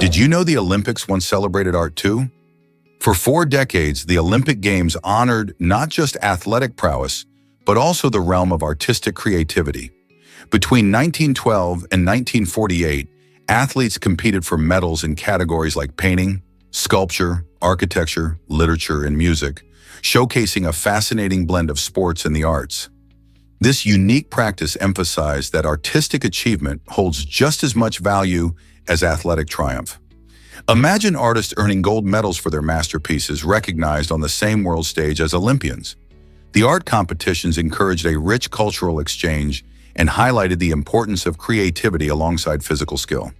Did you know the Olympics once celebrated art too? For 4 decades, the Olympic Games honored not just athletic prowess, but also the realm of artistic creativity. Between 1912 and 1948, athletes competed for medals in categories like painting, sculpture, architecture, literature, and music, showcasing a fascinating blend of sports and the arts. This unique practice emphasized that artistic achievement holds just as much value as athletic triumph. Imagine artists earning gold medals for their masterpieces recognized on the same world stage as Olympians. The art competitions encouraged a rich cultural exchange and highlighted the importance of creativity alongside physical skill.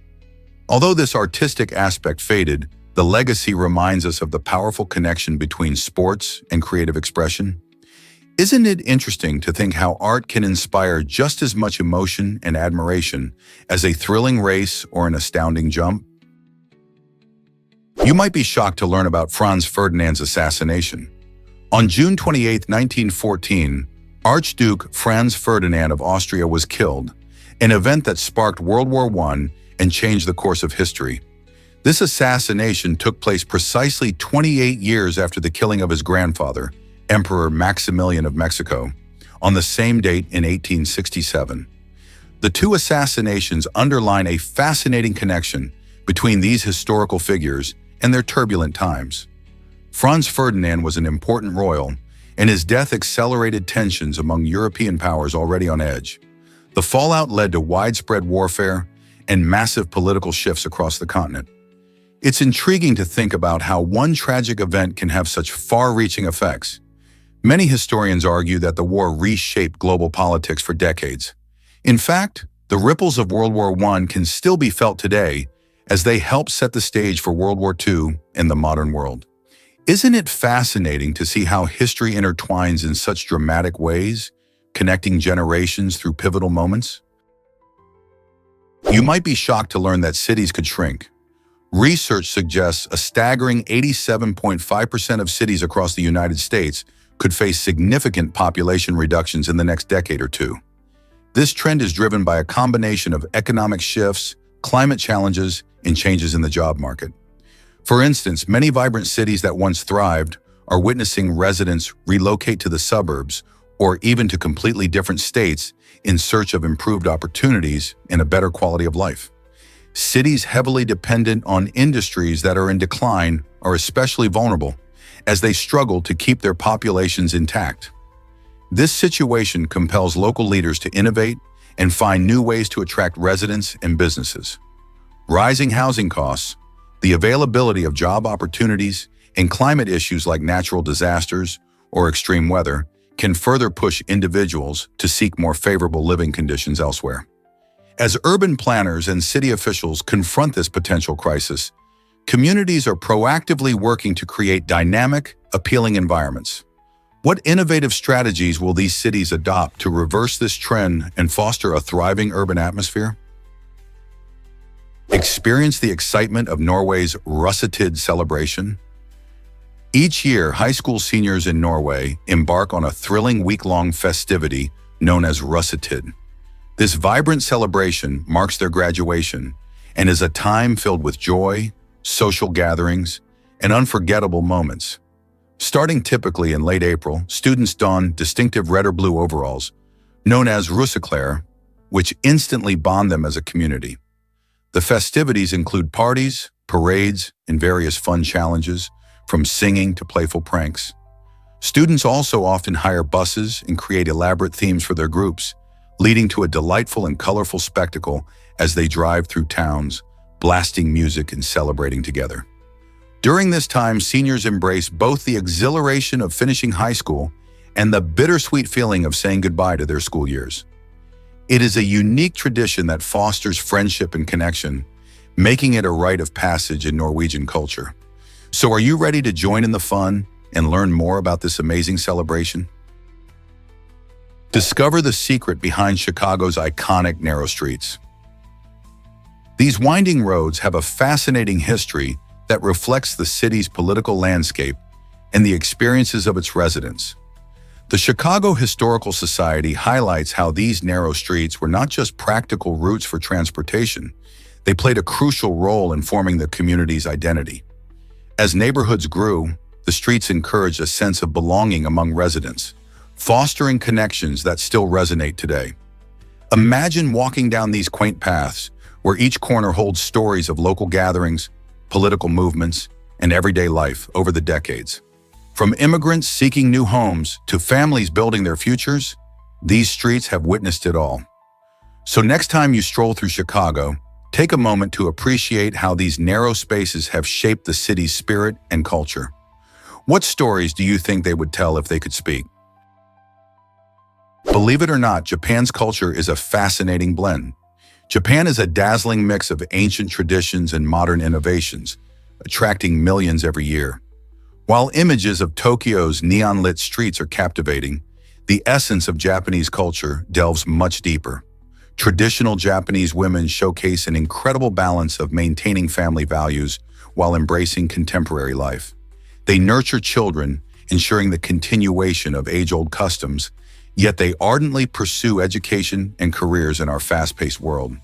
Although this artistic aspect faded, the legacy reminds us of the powerful connection between sports and creative expression. Isn't it interesting to think how art can inspire just as much emotion and admiration as a thrilling race or an astounding jump? You might be shocked to learn about Franz Ferdinand's assassination. On June 28, 1914, Archduke Franz Ferdinand of Austria was killed, an event that sparked World War I and changed the course of history. This assassination took place precisely 28 years after the killing of his grandfather, Emperor Maximilian of Mexico, on the same date in 1867. The two assassinations underline a fascinating connection between these historical figures and their turbulent times. Franz Ferdinand was an important royal, and his death accelerated tensions among European powers already on edge. The fallout led to widespread warfare and massive political shifts across the continent. It's intriguing to think about how one tragic event can have such far-reaching effects. Many historians argue that the war reshaped global politics for decades. In fact, the ripples of World War I can still be felt today as they help set the stage for World War II and the modern world. Isn't it fascinating to see how history intertwines in such dramatic ways, connecting generations through pivotal moments? You might be shocked to learn that cities could shrink. Research suggests a staggering 87.5% of cities across the United States could face significant population reductions in the next decade or two. This trend is driven by a combination of economic shifts, climate challenges, and changes in the job market. For instance, many vibrant cities that once thrived are witnessing residents relocate to the suburbs or even to completely different states in search of improved opportunities and a better quality of life. Cities heavily dependent on industries that are in decline are especially vulnerable as they struggle to keep their populations intact. This situation compels local leaders to innovate and find new ways to attract residents and businesses. Rising housing costs, the availability of job opportunities, and climate issues like natural disasters or extreme weather can further push individuals to seek more favorable living conditions elsewhere. As urban planners and city officials confront this potential crisis, communities are proactively working to create dynamic, appealing environments. What innovative strategies will these cities adopt to reverse this trend and foster a thriving urban atmosphere? Experience the excitement of Norway's Russetid celebration. Each year, high school seniors in Norway embark on a thrilling week-long festivity known as Russetid. This vibrant celebration marks their graduation and is a time filled with joy, social gatherings, and unforgettable moments. Starting typically in late April, students don distinctive red or blue overalls, known as russeklæder, which instantly bond them as a community. The festivities include parties, parades, and various fun challenges, from singing to playful pranks. Students also often hire buses and create elaborate themes for their groups, leading to a delightful and colorful spectacle as they drive through towns, blasting music and celebrating together. During this time, seniors embrace both the exhilaration of finishing high school and the bittersweet feeling of saying goodbye to their school years. It is a unique tradition that fosters friendship and connection, making it a rite of passage in Norwegian culture. So are you ready to join in the fun and learn more about this amazing celebration? Discover the secret behind Chicago's iconic narrow streets. These winding roads have a fascinating history that reflects the city's political landscape and the experiences of its residents. The Chicago Historical Society highlights how these narrow streets were not just practical routes for transportation, They played a crucial role in forming the community's identity. As neighborhoods grew, the streets encouraged a sense of belonging among residents, fostering connections that still resonate today. Imagine walking down these quaint paths, where each corner holds stories of local gatherings, political movements, and everyday life over the decades. From immigrants seeking new homes to families building their futures, these streets have witnessed it all. So next time you stroll through Chicago, take a moment to appreciate how these narrow spaces have shaped the city's spirit and culture. What stories do you think they would tell if they could speak? Believe it or not, Japan's culture is a fascinating blend. Japan is a dazzling mix of ancient traditions and modern innovations, attracting millions every year. While images of Tokyo's neon-lit streets are captivating, the essence of Japanese culture delves much deeper. Traditional Japanese women showcase an incredible balance of maintaining family values while embracing contemporary life. They nurture children, ensuring the continuation of age-old customs, yet they ardently pursue education and careers in our fast-paced world.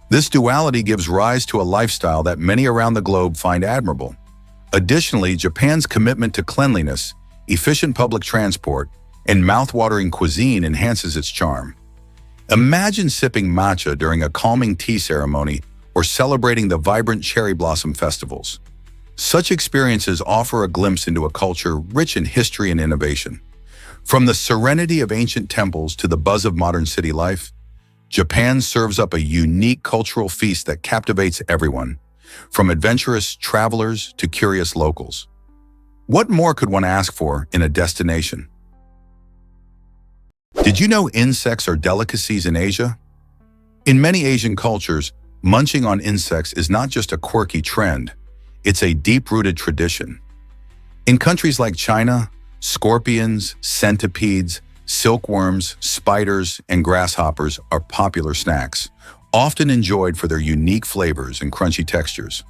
This duality gives rise to a lifestyle that many around the globe find admirable. Additionally, Japan's commitment to cleanliness, efficient public transport, and mouth-watering cuisine enhances its charm. Imagine sipping matcha during a calming tea ceremony or celebrating the vibrant cherry blossom festivals. Such experiences offer a glimpse into a culture rich in history and innovation. From the serenity of ancient temples to the buzz of modern city life, Japan serves up a unique cultural feast that captivates everyone, from adventurous travelers to curious locals. What more could one ask for in a destination? Did you know insects are delicacies in Asia? In many Asian cultures, munching on insects is not just a quirky trend, it's a deep-rooted tradition. In countries like China, scorpions, centipedes, silkworms, spiders, and grasshoppers are popular snacks, often enjoyed for their unique flavors and crunchy textures.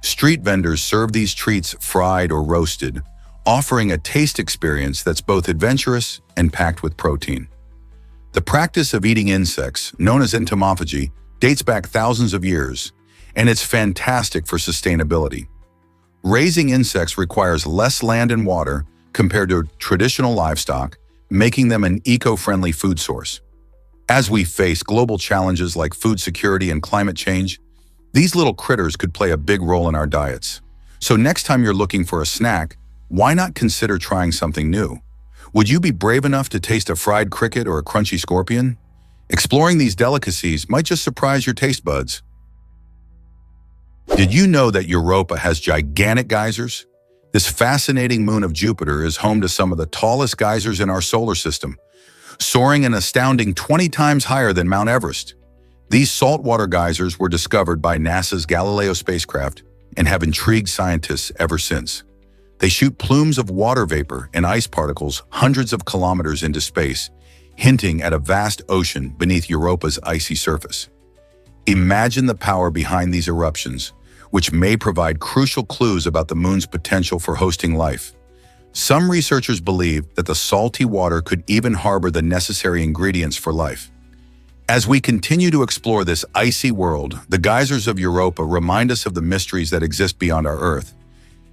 Street vendors serve these treats fried or roasted, offering a taste experience that's both adventurous and packed with protein. The practice of eating insects, known as entomophagy, dates back thousands of years, and it's fantastic for sustainability. Raising insects requires less land and water compared to traditional livestock, making them an eco-friendly food source. As we face global challenges like food security and climate change, these little critters could play a big role in our diets. So next time you're looking for a snack, why not consider trying something new? Would you be brave enough to taste a fried cricket or a crunchy scorpion? Exploring these delicacies might just surprise your taste buds. Did you know that Europa has gigantic geysers? This fascinating moon of Jupiter is home to some of the tallest geysers in our solar system, soaring an astounding 20 times higher than Mount Everest. These saltwater geysers were discovered by NASA's Galileo spacecraft and have intrigued scientists ever since. They shoot plumes of water vapor and ice particles hundreds of kilometers into space, hinting at a vast ocean beneath Europa's icy surface. Imagine the power behind these eruptions, which may provide crucial clues about the moon's potential for hosting life. Some researchers believe that the salty water could even harbor the necessary ingredients for life. As we continue to explore this icy world, the geysers of Europa remind us of the mysteries that exist beyond our Earth,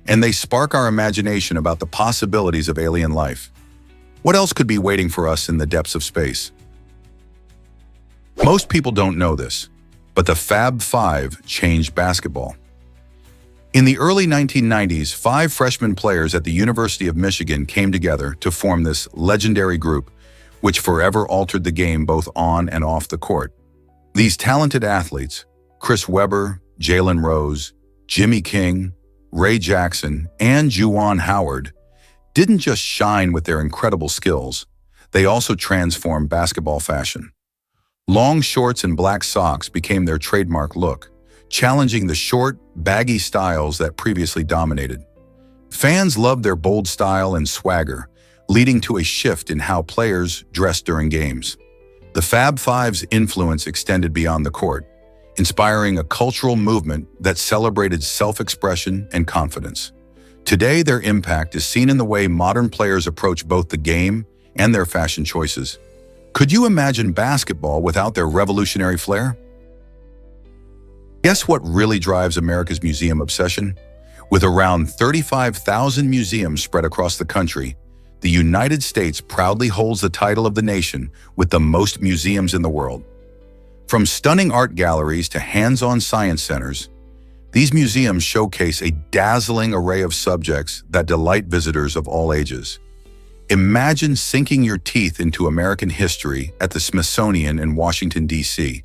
and they spark our imagination about the possibilities of alien life. What else could be waiting for us in the depths of space? Most people don't know this, but the Fab Five changed basketball. In the early 1990s, 5 freshman players at the University of Michigan came together to form this legendary group, which forever altered the game both on and off the court. These talented athletes, Chris Webber, Jalen Rose, Jimmy King, Ray Jackson, and Juwan Howard, didn't just shine with their incredible skills, they also transformed basketball fashion. Long shorts and black socks became their trademark look, challenging the short, baggy styles that previously dominated. Fans loved their bold style and swagger, leading to a shift in how players dressed during games. The Fab Five's influence extended beyond the court, inspiring a cultural movement that celebrated self-expression and confidence. Today, their impact is seen in the way modern players approach both the game and their fashion choices. Could you imagine basketball without their revolutionary flair? Guess what really drives America's museum obsession? With around 35,000 museums spread across the country, the United States proudly holds the title of the nation with the most museums in the world. From stunning art galleries to hands-on science centers, these museums showcase a dazzling array of subjects that delight visitors of all ages. Imagine sinking your teeth into American history at the Smithsonian in Washington, D.C.,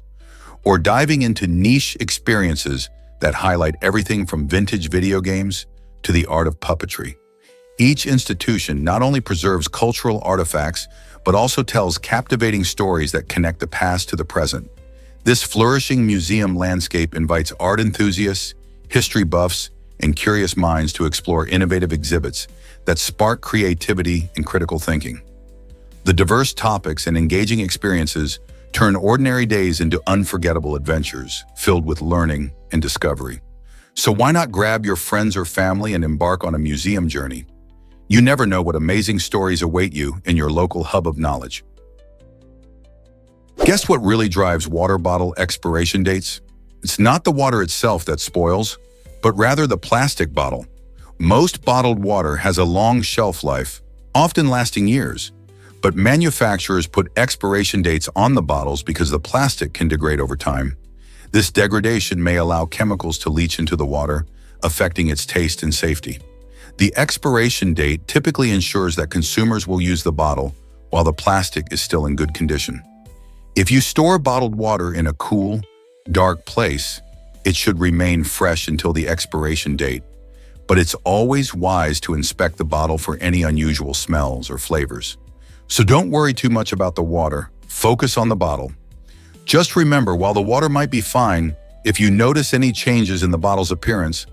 or diving into niche experiences that highlight everything from vintage video games to the art of puppetry. Each institution not only preserves cultural artifacts, but also tells captivating stories that connect the past to the present. This flourishing museum landscape invites art enthusiasts, history buffs, and curious minds to explore innovative exhibits that spark creativity and critical thinking. The diverse topics and engaging experiences turn ordinary days into unforgettable adventures filled with learning and discovery. So why not grab your friends or family and embark on a museum journey? You never know what amazing stories await you in your local hub of knowledge. Guess what really drives water bottle expiration dates? It's not the water itself that spoils, but rather the plastic bottle. Most bottled water has a long shelf life, often lasting years, but manufacturers put expiration dates on the bottles because the plastic can degrade over time. This degradation may allow chemicals to leach into the water, affecting its taste and safety. The expiration date typically ensures that consumers will use the bottle while the plastic is still in good condition. If you store bottled water in a cool, dark place, it should remain fresh until the expiration date, but it's always wise to inspect the bottle for any unusual smells or flavors. So don't worry too much about the water, focus on the bottle. Just remember, while the water might be fine, if you notice any changes in the bottle's appearance,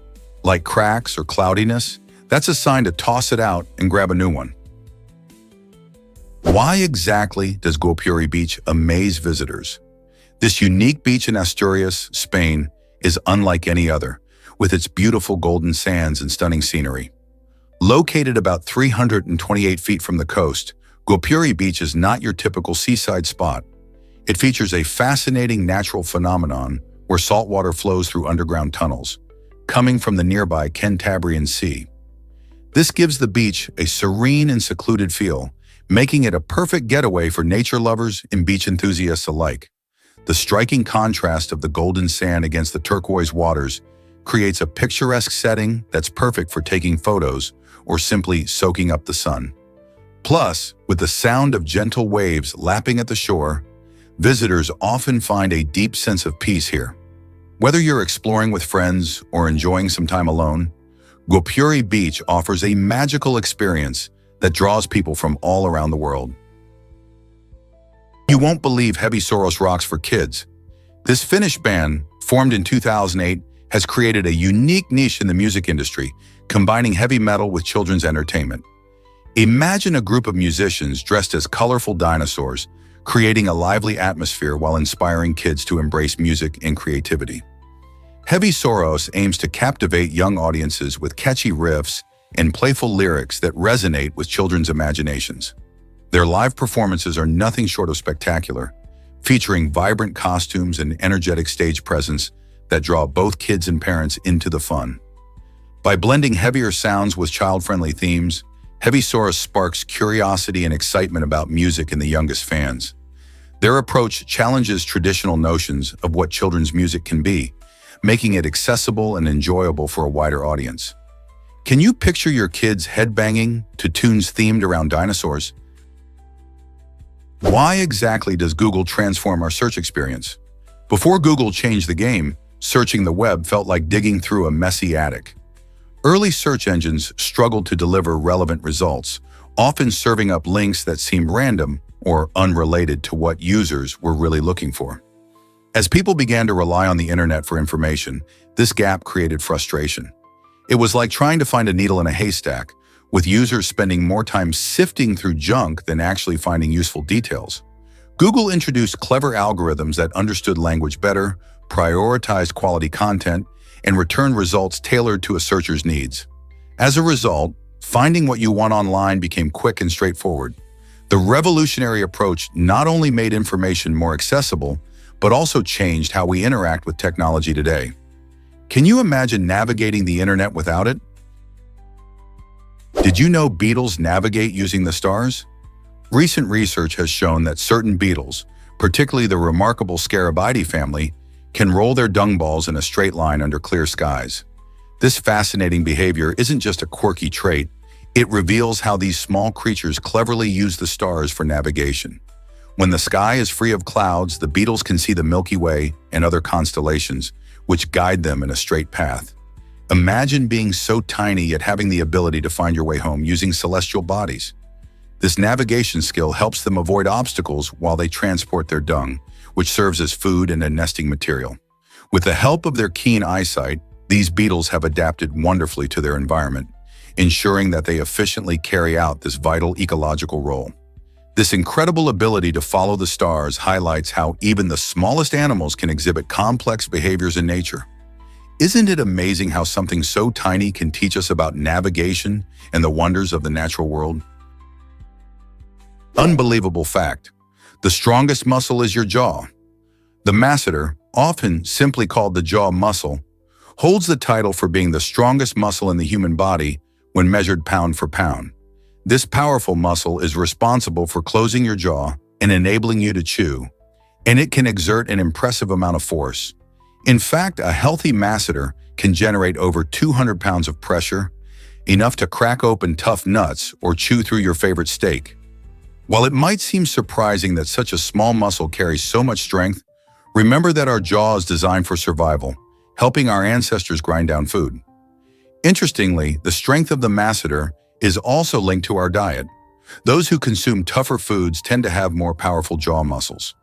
like cracks or cloudiness, that's a sign to toss it out and grab a new one. Why exactly does Guapuri Beach amaze visitors? This unique beach in Asturias, Spain, is unlike any other, with its beautiful golden sands and stunning scenery. Located about 328 feet from the coast, Guapuri Beach is not your typical seaside spot. It features a fascinating natural phenomenon where saltwater flows through underground tunnels, coming from the nearby Cantabrian Sea. This gives the beach a serene and secluded feel, making it a perfect getaway for nature lovers and beach enthusiasts alike. The striking contrast of the golden sand against the turquoise waters creates a picturesque setting that's perfect for taking photos or simply soaking up the sun. Plus, with the sound of gentle waves lapping at the shore, visitors often find a deep sense of peace here. Whether you're exploring with friends or enjoying some time alone, Guapuri Beach offers a magical experience that draws people from all around the world. You won't believe Heavy Soros rocks for kids. This Finnish band, formed in 2008, has created a unique niche in the music industry, combining heavy metal with children's entertainment. Imagine a group of musicians dressed as colorful dinosaurs, creating a lively atmosphere while inspiring kids to embrace music and creativity. Heavy Soros aims to captivate young audiences with catchy riffs and playful lyrics that resonate with children's imaginations. Their live performances are nothing short of spectacular, featuring vibrant costumes and energetic stage presence that draw both kids and parents into the fun. By blending heavier sounds with child-friendly themes, Heavy Soros sparks curiosity and excitement about music in the youngest fans. Their approach challenges traditional notions of what children's music can be, making it accessible and enjoyable for a wider audience. Can you picture your kids headbanging to tunes themed around dinosaurs? Why exactly does Google transform our search experience? Before Google changed the game, searching the web felt like digging through a messy attic. Early search engines struggled to deliver relevant results, often serving up links that seemed random or unrelated to what users were really looking for. As people began to rely on the internet for information, this gap created frustration. It was like trying to find a needle in a haystack, with users spending more time sifting through junk than actually finding useful details. Google introduced clever algorithms that understood language better, prioritized quality content, and returned results tailored to a searcher's needs. As a result, finding what you want online became quick and straightforward. The revolutionary approach not only made information more accessible, but also changed how we interact with technology today. Can you imagine navigating the internet without it? Did you know beetles navigate using the stars? Recent research has shown that certain beetles, particularly the remarkable Scarabidae family, can roll their dung balls in a straight line under clear skies. This fascinating behavior isn't just a quirky trait, it reveals how these small creatures cleverly use the stars for navigation. When the sky is free of clouds, the beetles can see the Milky Way and other constellations, which guide them in a straight path. Imagine being so tiny yet having the ability to find your way home using celestial bodies. This navigation skill helps them avoid obstacles while they transport their dung, which serves as food and a nesting material. With the help of their keen eyesight, these beetles have adapted wonderfully to their environment, ensuring that they efficiently carry out this vital ecological role. This incredible ability to follow the stars highlights how even the smallest animals can exhibit complex behaviors in nature. Isn't it amazing how something so tiny can teach us about navigation and the wonders of the natural world? Unbelievable fact: the strongest muscle is your jaw. The masseter, often simply called the jaw muscle, holds the title for being the strongest muscle in the human body when measured pound for pound. This powerful muscle is responsible for closing your jaw and enabling you to chew, and it can exert an impressive amount of force. In fact, a healthy masseter can generate over 200 pounds of pressure, enough to crack open tough nuts or chew through your favorite steak. While it might seem surprising that such a small muscle carries so much strength, remember that our jaw is designed for survival, helping our ancestors grind down food. Interestingly, the strength of the masseter is also linked to our diet. Those who consume tougher foods tend to have more powerful jaw muscles.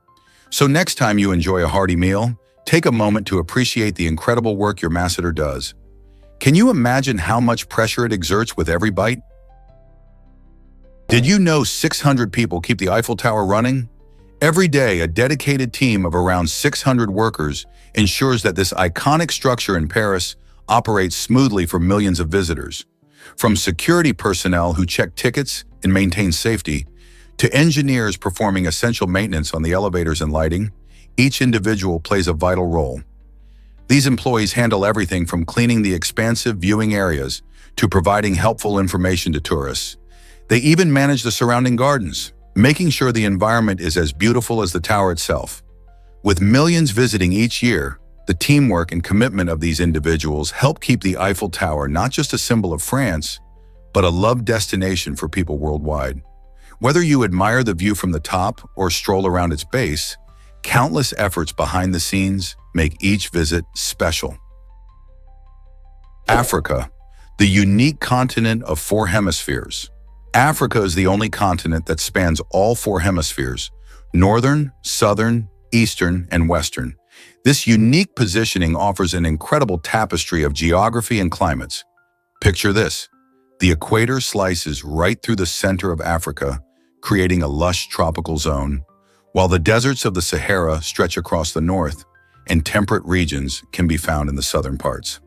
So next time you enjoy a hearty meal, take a moment to appreciate the incredible work your masseter does. Can you imagine how much pressure it exerts with every bite? Did you know 600 people keep the Eiffel Tower running? Every day, a dedicated team of around 600 workers ensures that this iconic structure in Paris operates smoothly for millions of visitors. From security personnel who check tickets and maintain safety, to engineers performing essential maintenance on the elevators and lighting, each individual plays a vital role. These employees handle everything from cleaning the expansive viewing areas to providing helpful information to tourists. They even manage the surrounding gardens, making sure the environment is as beautiful as the tower itself. With millions visiting each year, the teamwork and commitment of these individuals help keep the Eiffel Tower not just a symbol of France, but a loved destination for people worldwide. Whether you admire the view from the top or stroll around its base, countless efforts behind the scenes make each visit special. Africa, the unique continent of 4 hemispheres. Africa is the only continent that spans all 4 hemispheres: northern, southern, eastern, and western. This unique positioning offers an incredible tapestry of geography and climates. Picture this: the equator slices right through the center of Africa, creating a lush tropical zone, while the deserts of the Sahara stretch across the north, and temperate regions can be found in the southern parts.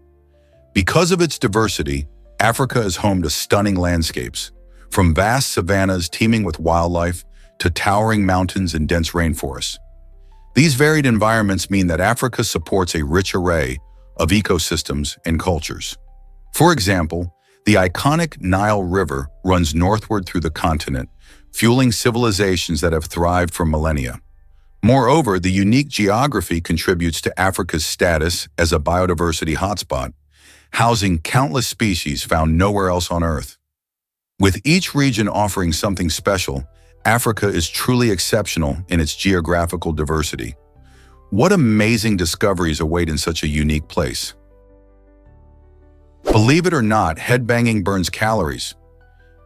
Because of its diversity, Africa is home to stunning landscapes, from vast savannas teeming with wildlife to towering mountains and dense rainforests. These varied environments mean that Africa supports a rich array of ecosystems and cultures. For example, the iconic Nile River runs northward through the continent, fueling civilizations that have thrived for millennia. Moreover, the unique geography contributes to Africa's status as a biodiversity hotspot, housing countless species found nowhere else on Earth. With each region offering something special, Africa is truly exceptional in its geographical diversity. What amazing discoveries await in such a unique place? Believe it or not, headbanging burns calories.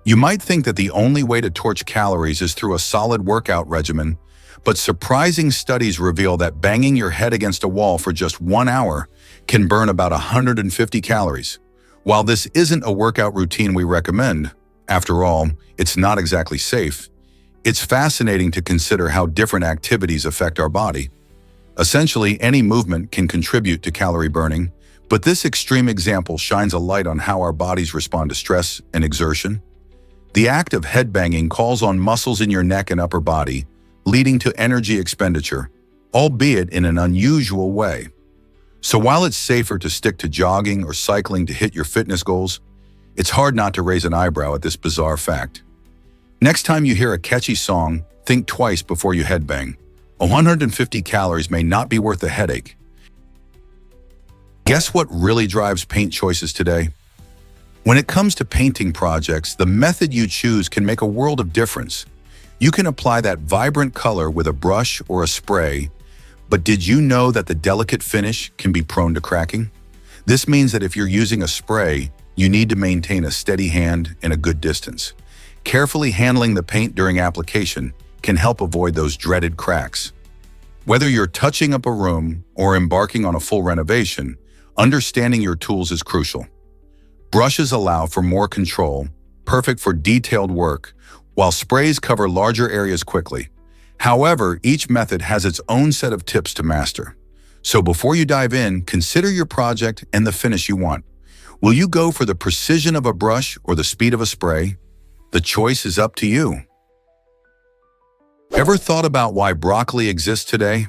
You might think that the only way to torch calories is through a solid workout regimen, but surprising studies reveal that banging your head against a wall for just 1 hour can burn about 150 calories. While this isn't a workout routine we recommend, after all, it's not exactly safe, it's fascinating to consider how different activities affect our body. Essentially, any movement can contribute to calorie burning, but this extreme example shines a light on how our bodies respond to stress and exertion. The act of headbanging calls on muscles in your neck and upper body, leading to energy expenditure, albeit in an unusual way. So while it's safer to stick to jogging or cycling to hit your fitness goals, it's hard not to raise an eyebrow at this bizarre fact. Next time you hear a catchy song, think twice before you headbang. 150 calories may not be worth the headache. Guess what really drives paint choices today? When it comes to painting projects, the method you choose can make a world of difference. You can apply that vibrant color with a brush or a spray, but did you know that the delicate finish can be prone to cracking? This means that if you're using a spray, you need to maintain a steady hand and a good distance. Carefully handling the paint during application can help avoid those dreaded cracks. Whether you're touching up a room or embarking on a full renovation, understanding your tools is crucial. Brushes allow for more control, perfect for detailed work, while sprays cover larger areas quickly. However, each method has its own set of tips to master. So before you dive in, consider your project and the finish you want. Will you go for the precision of a brush or the speed of a spray? The choice is up to you. Ever thought about why broccoli exists today?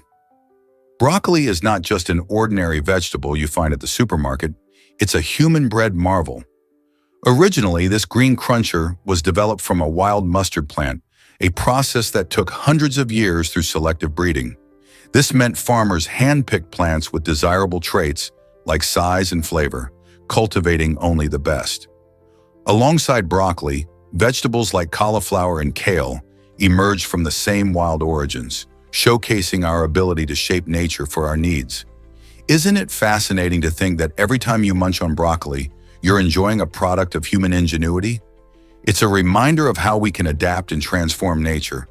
Broccoli is not just an ordinary vegetable you find at the supermarket. It's a human-bred marvel. Originally, this green cruncher was developed from a wild mustard plant, a process that took hundreds of years through selective breeding. This meant farmers hand-picked plants with desirable traits like size and flavor, cultivating only the best. Alongside broccoli, vegetables like cauliflower and kale emerged from the same wild origins, showcasing our ability to shape nature for our needs. Isn't it fascinating to think that every time you munch on broccoli, you're enjoying a product of human ingenuity? It's a reminder of how we can adapt and transform nature,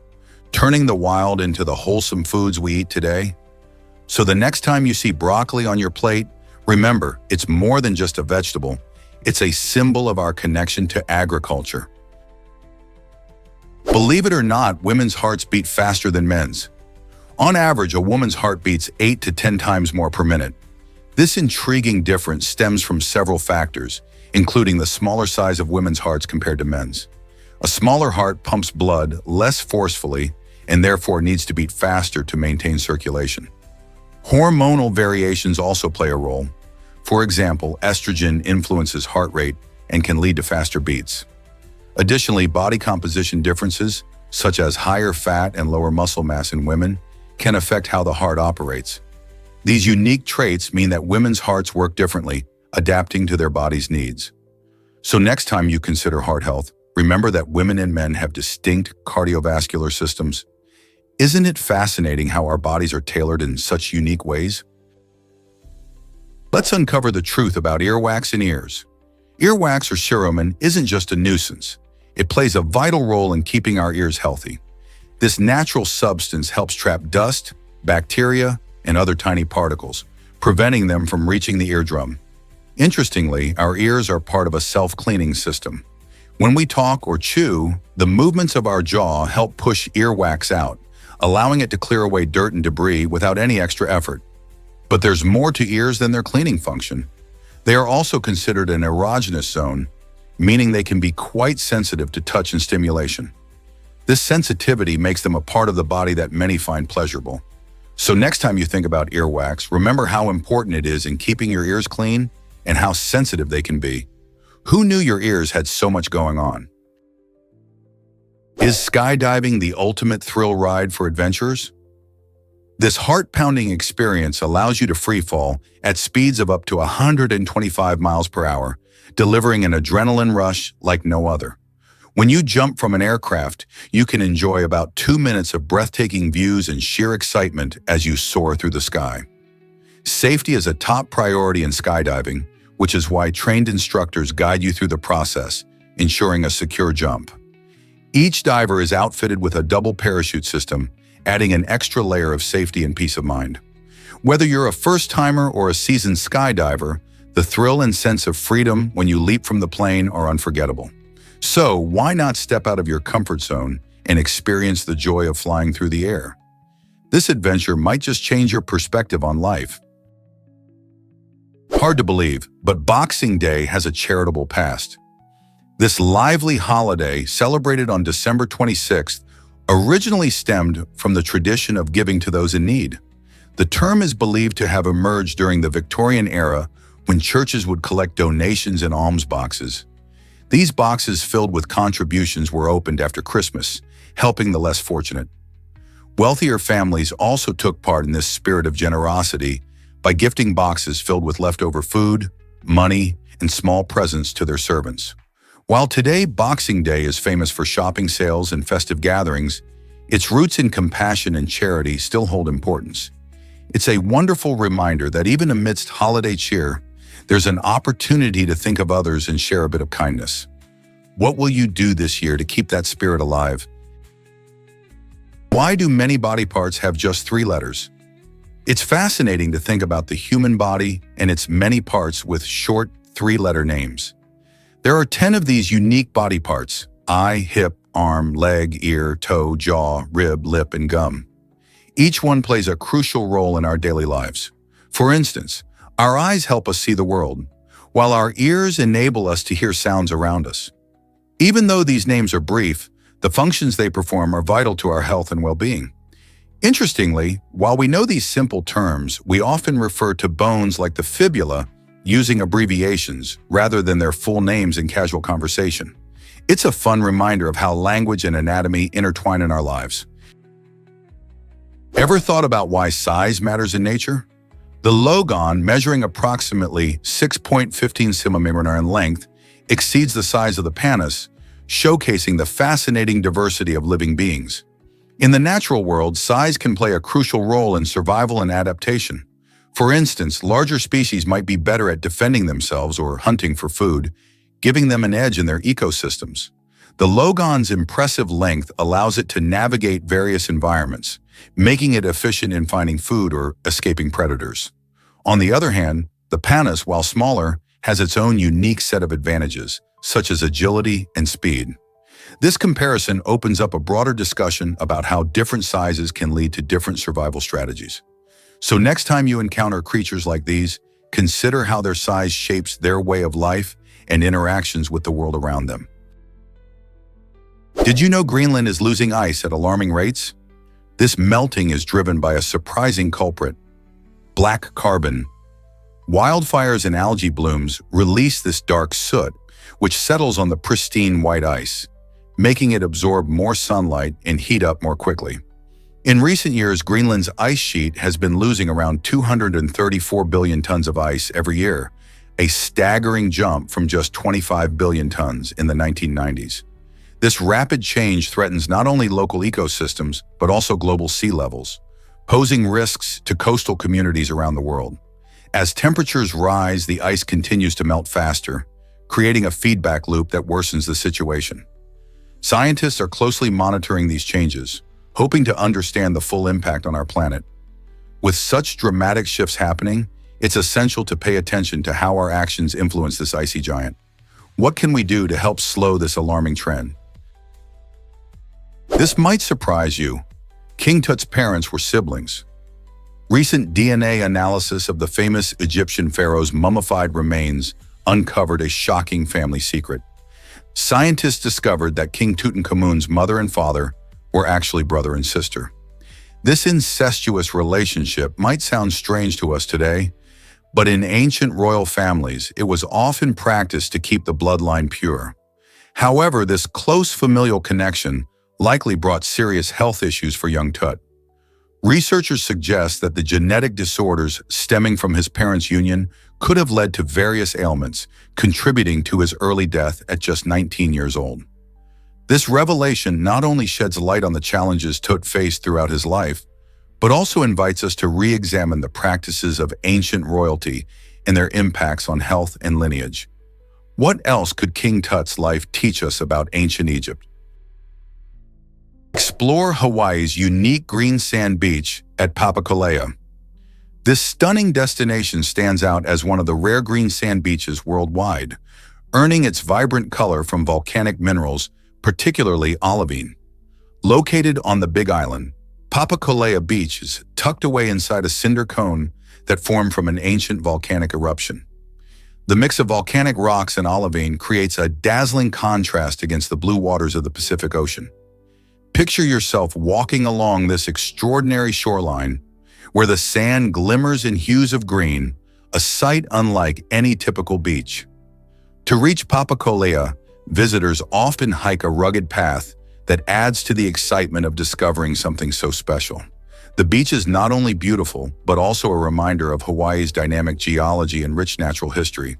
turning the wild into the wholesome foods we eat today. So the next time you see broccoli on your plate, remember, it's more than just a vegetable. It's a symbol of our connection to agriculture. Believe it or not, women's hearts beat faster than men's. On average, a woman's heart beats 8 to 10 times more per minute. This intriguing difference stems from several factors, including the smaller size of women's hearts compared to men's. A smaller heart pumps blood less forcefully and therefore needs to beat faster to maintain circulation. Hormonal variations also play a role. For example, estrogen influences heart rate and can lead to faster beats. Additionally, body composition differences, such as higher fat and lower muscle mass in women, can affect how the heart operates. These unique traits mean that women's hearts work differently, adapting to their body's needs. So next time you consider heart health, remember that women and men have distinct cardiovascular systems. Isn't it fascinating how our bodies are tailored in such unique ways? Let's uncover the truth about earwax and ears. Earwax or cerumen isn't just a nuisance. It plays a vital role in keeping our ears healthy. This natural substance helps trap dust, bacteria, and other tiny particles, preventing them from reaching the eardrum. Interestingly, our ears are part of a self-cleaning system. When we talk or chew, the movements of our jaw help push earwax out, allowing it to clear away dirt and debris without any extra effort. But there's more to ears than their cleaning function. They are also considered an erogenous zone, meaning they can be quite sensitive to touch and stimulation. This sensitivity makes them a part of the body that many find pleasurable. So next time you think about earwax, remember how important it is in keeping your ears clean and how sensitive they can be. Who knew your ears had so much going on? Is skydiving the ultimate thrill ride for adventurers? This heart-pounding experience allows you to freefall at speeds of up to 125 miles per hour, delivering an adrenaline rush like no other. When you jump from an aircraft, you can enjoy about 2 minutes of breathtaking views and sheer excitement as you soar through the sky. Safety is a top priority in skydiving, which is why trained instructors guide you through the process, ensuring a secure jump. Each diver is outfitted with a double parachute system, adding an extra layer of safety and peace of mind. Whether you're a first-timer or a seasoned skydiver, the thrill and sense of freedom when you leap from the plane are unforgettable. So, why not step out of your comfort zone and experience the joy of flying through the air? This adventure might just change your perspective on life. Hard to believe, but Boxing Day has a charitable past. This lively holiday, celebrated on December 26th, originally stemmed from the tradition of giving to those in need. The term is believed to have emerged during the Victorian era when churches would collect donations in alms boxes. These boxes filled with contributions were opened after Christmas, helping the less fortunate. Wealthier families also took part in this spirit of generosity by gifting boxes filled with leftover food, money, and small presents to their servants. While today Boxing Day is famous for shopping sales and festive gatherings, its roots in compassion and charity still hold importance. It's a wonderful reminder that even amidst holiday cheer, there's an opportunity to think of others and share a bit of kindness. What will you do this year to keep that spirit alive? Why do many body parts have just 3 letters? It's fascinating to think about the human body and its many parts with short 3-letter names. There are 10 of these unique body parts: eye, hip, arm, leg, ear, toe, jaw, rib, lip, and gum. Each one plays a crucial role in our daily lives. For instance, our eyes help us see the world, while our ears enable us to hear sounds around us. Even though these names are brief, the functions they perform are vital to our health and well-being. Interestingly, while we know these simple terms, we often refer to bones like the fibula using abbreviations rather than their full names in casual conversation. It's a fun reminder of how language and anatomy intertwine in our lives. Ever thought about why size matters in nature? The logon, measuring approximately 6.15 cm in length, exceeds the size of the panis, showcasing the fascinating diversity of living beings. In the natural world, size can play a crucial role in survival and adaptation. For instance, larger species might be better at defending themselves or hunting for food, giving them an edge in their ecosystems. The logon's impressive length allows it to navigate various environments, making it efficient in finding food or escaping predators. On the other hand, the panis, while smaller, has its own unique set of advantages, such as agility and speed. This comparison opens up a broader discussion about how different sizes can lead to different survival strategies. So next time you encounter creatures like these, consider how their size shapes their way of life and interactions with the world around them. Did you know Greenland is losing ice at alarming rates? This melting is driven by a surprising culprit: black carbon. Wildfires and algae blooms release this dark soot, which settles on the pristine white ice, making it absorb more sunlight and heat up more quickly. In recent years, Greenland's ice sheet has been losing around 234 billion tons of ice every year, a staggering jump from just 25 billion tons in the 1990s. This rapid change threatens not only local ecosystems, but also global sea levels, posing risks to coastal communities around the world. As temperatures rise, the ice continues to melt faster, creating a feedback loop that worsens the situation. Scientists are closely monitoring these changes, hoping to understand the full impact on our planet. With such dramatic shifts happening, it's essential to pay attention to how our actions influence this icy giant. What can we do to help slow this alarming trend? This might surprise you. King Tut's parents were siblings. Recent DNA analysis of the famous Egyptian pharaoh's mummified remains uncovered a shocking family secret. Scientists discovered that King Tutankhamun's mother and father were actually brother and sister. This incestuous relationship might sound strange to us today, but in ancient royal families, it was often practiced to keep the bloodline pure. However, this close familial connection likely brought serious health issues for young Tut. Researchers suggest that the genetic disorders stemming from his parents' union could have led to various ailments, contributing to his early death at just 19 years old. This revelation not only sheds light on the challenges Tut faced throughout his life, but also invites us to re-examine the practices of ancient royalty and their impacts on health and lineage. What else could King Tut's life teach us about ancient Egypt? Explore Hawaii's unique green sand beach at Papakolea. This stunning destination stands out as one of the rare green sand beaches worldwide, earning its vibrant color from volcanic minerals, particularly olivine. Located on the Big Island, Papakolea Beach is tucked away inside a cinder cone that formed from an ancient volcanic eruption. The mix of volcanic rocks and olivine creates a dazzling contrast against the blue waters of the Pacific Ocean. Picture yourself walking along this extraordinary shoreline, where the sand glimmers in hues of green, a sight unlike any typical beach. To reach Papakolea, visitors often hike a rugged path that adds to the excitement of discovering something so special. The beach is not only beautiful, but also a reminder of Hawaii's dynamic geology and rich natural history.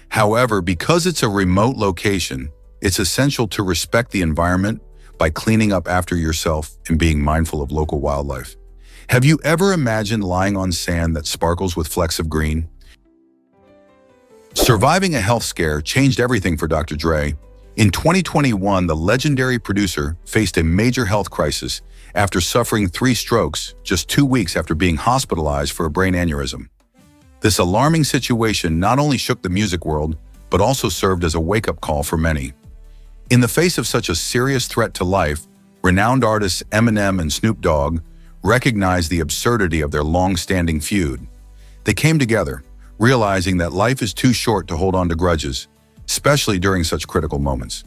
However, because it's a remote location, it's essential to respect the environment by cleaning up after yourself and being mindful of local wildlife. Have you ever imagined lying on sand that sparkles with flecks of green? Surviving a health scare changed everything for Dr. Dre. In 2021, the legendary producer faced a major health crisis after suffering 3 strokes just 2 weeks after being hospitalized for a brain aneurysm. This alarming situation not only shook the music world, but also served as a wake-up call for many. In the face of such a serious threat to life, renowned artists Eminem and Snoop Dogg recognized the absurdity of their long-standing feud. They came together, realizing that life is too short to hold on to grudges, especially during such critical moments.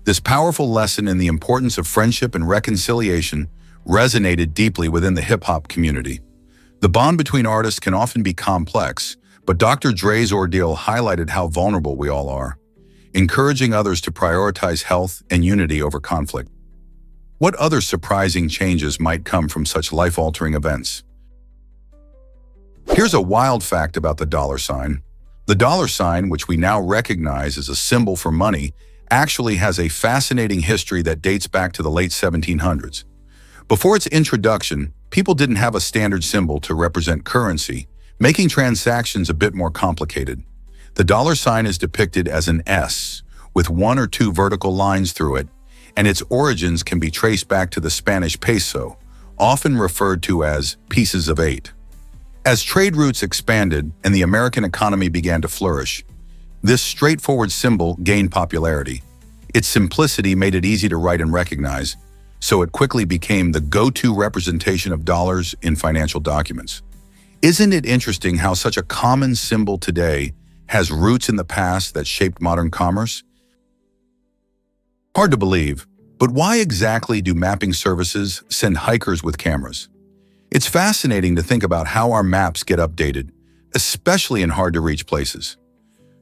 This powerful lesson in the importance of friendship and reconciliation resonated deeply within the hip-hop community. The bond between artists can often be complex, but Dr. Dre's ordeal highlighted how vulnerable we all are, encouraging others to prioritize health and unity over conflict. What other surprising changes might come from such life-altering events? Here's a wild fact about the dollar sign. The dollar sign, which we now recognize as a symbol for money, actually has a fascinating history that dates back to the late 1700s. Before its introduction, people didn't have a standard symbol to represent currency, making transactions a bit more complicated. The dollar sign is depicted as an S, with 1 or 2 vertical lines through it, and its origins can be traced back to the Spanish peso, often referred to as pieces of 8. As trade routes expanded and the American economy began to flourish, this straightforward symbol gained popularity. Its simplicity made it easy to write and recognize, so it quickly became the go-to representation of dollars in financial documents. Isn't it interesting how such a common symbol today has roots in the past that shaped modern commerce? Hard to believe, but why exactly do mapping services send hikers with cameras? It's fascinating to think about how our maps get updated, especially in hard-to-reach places.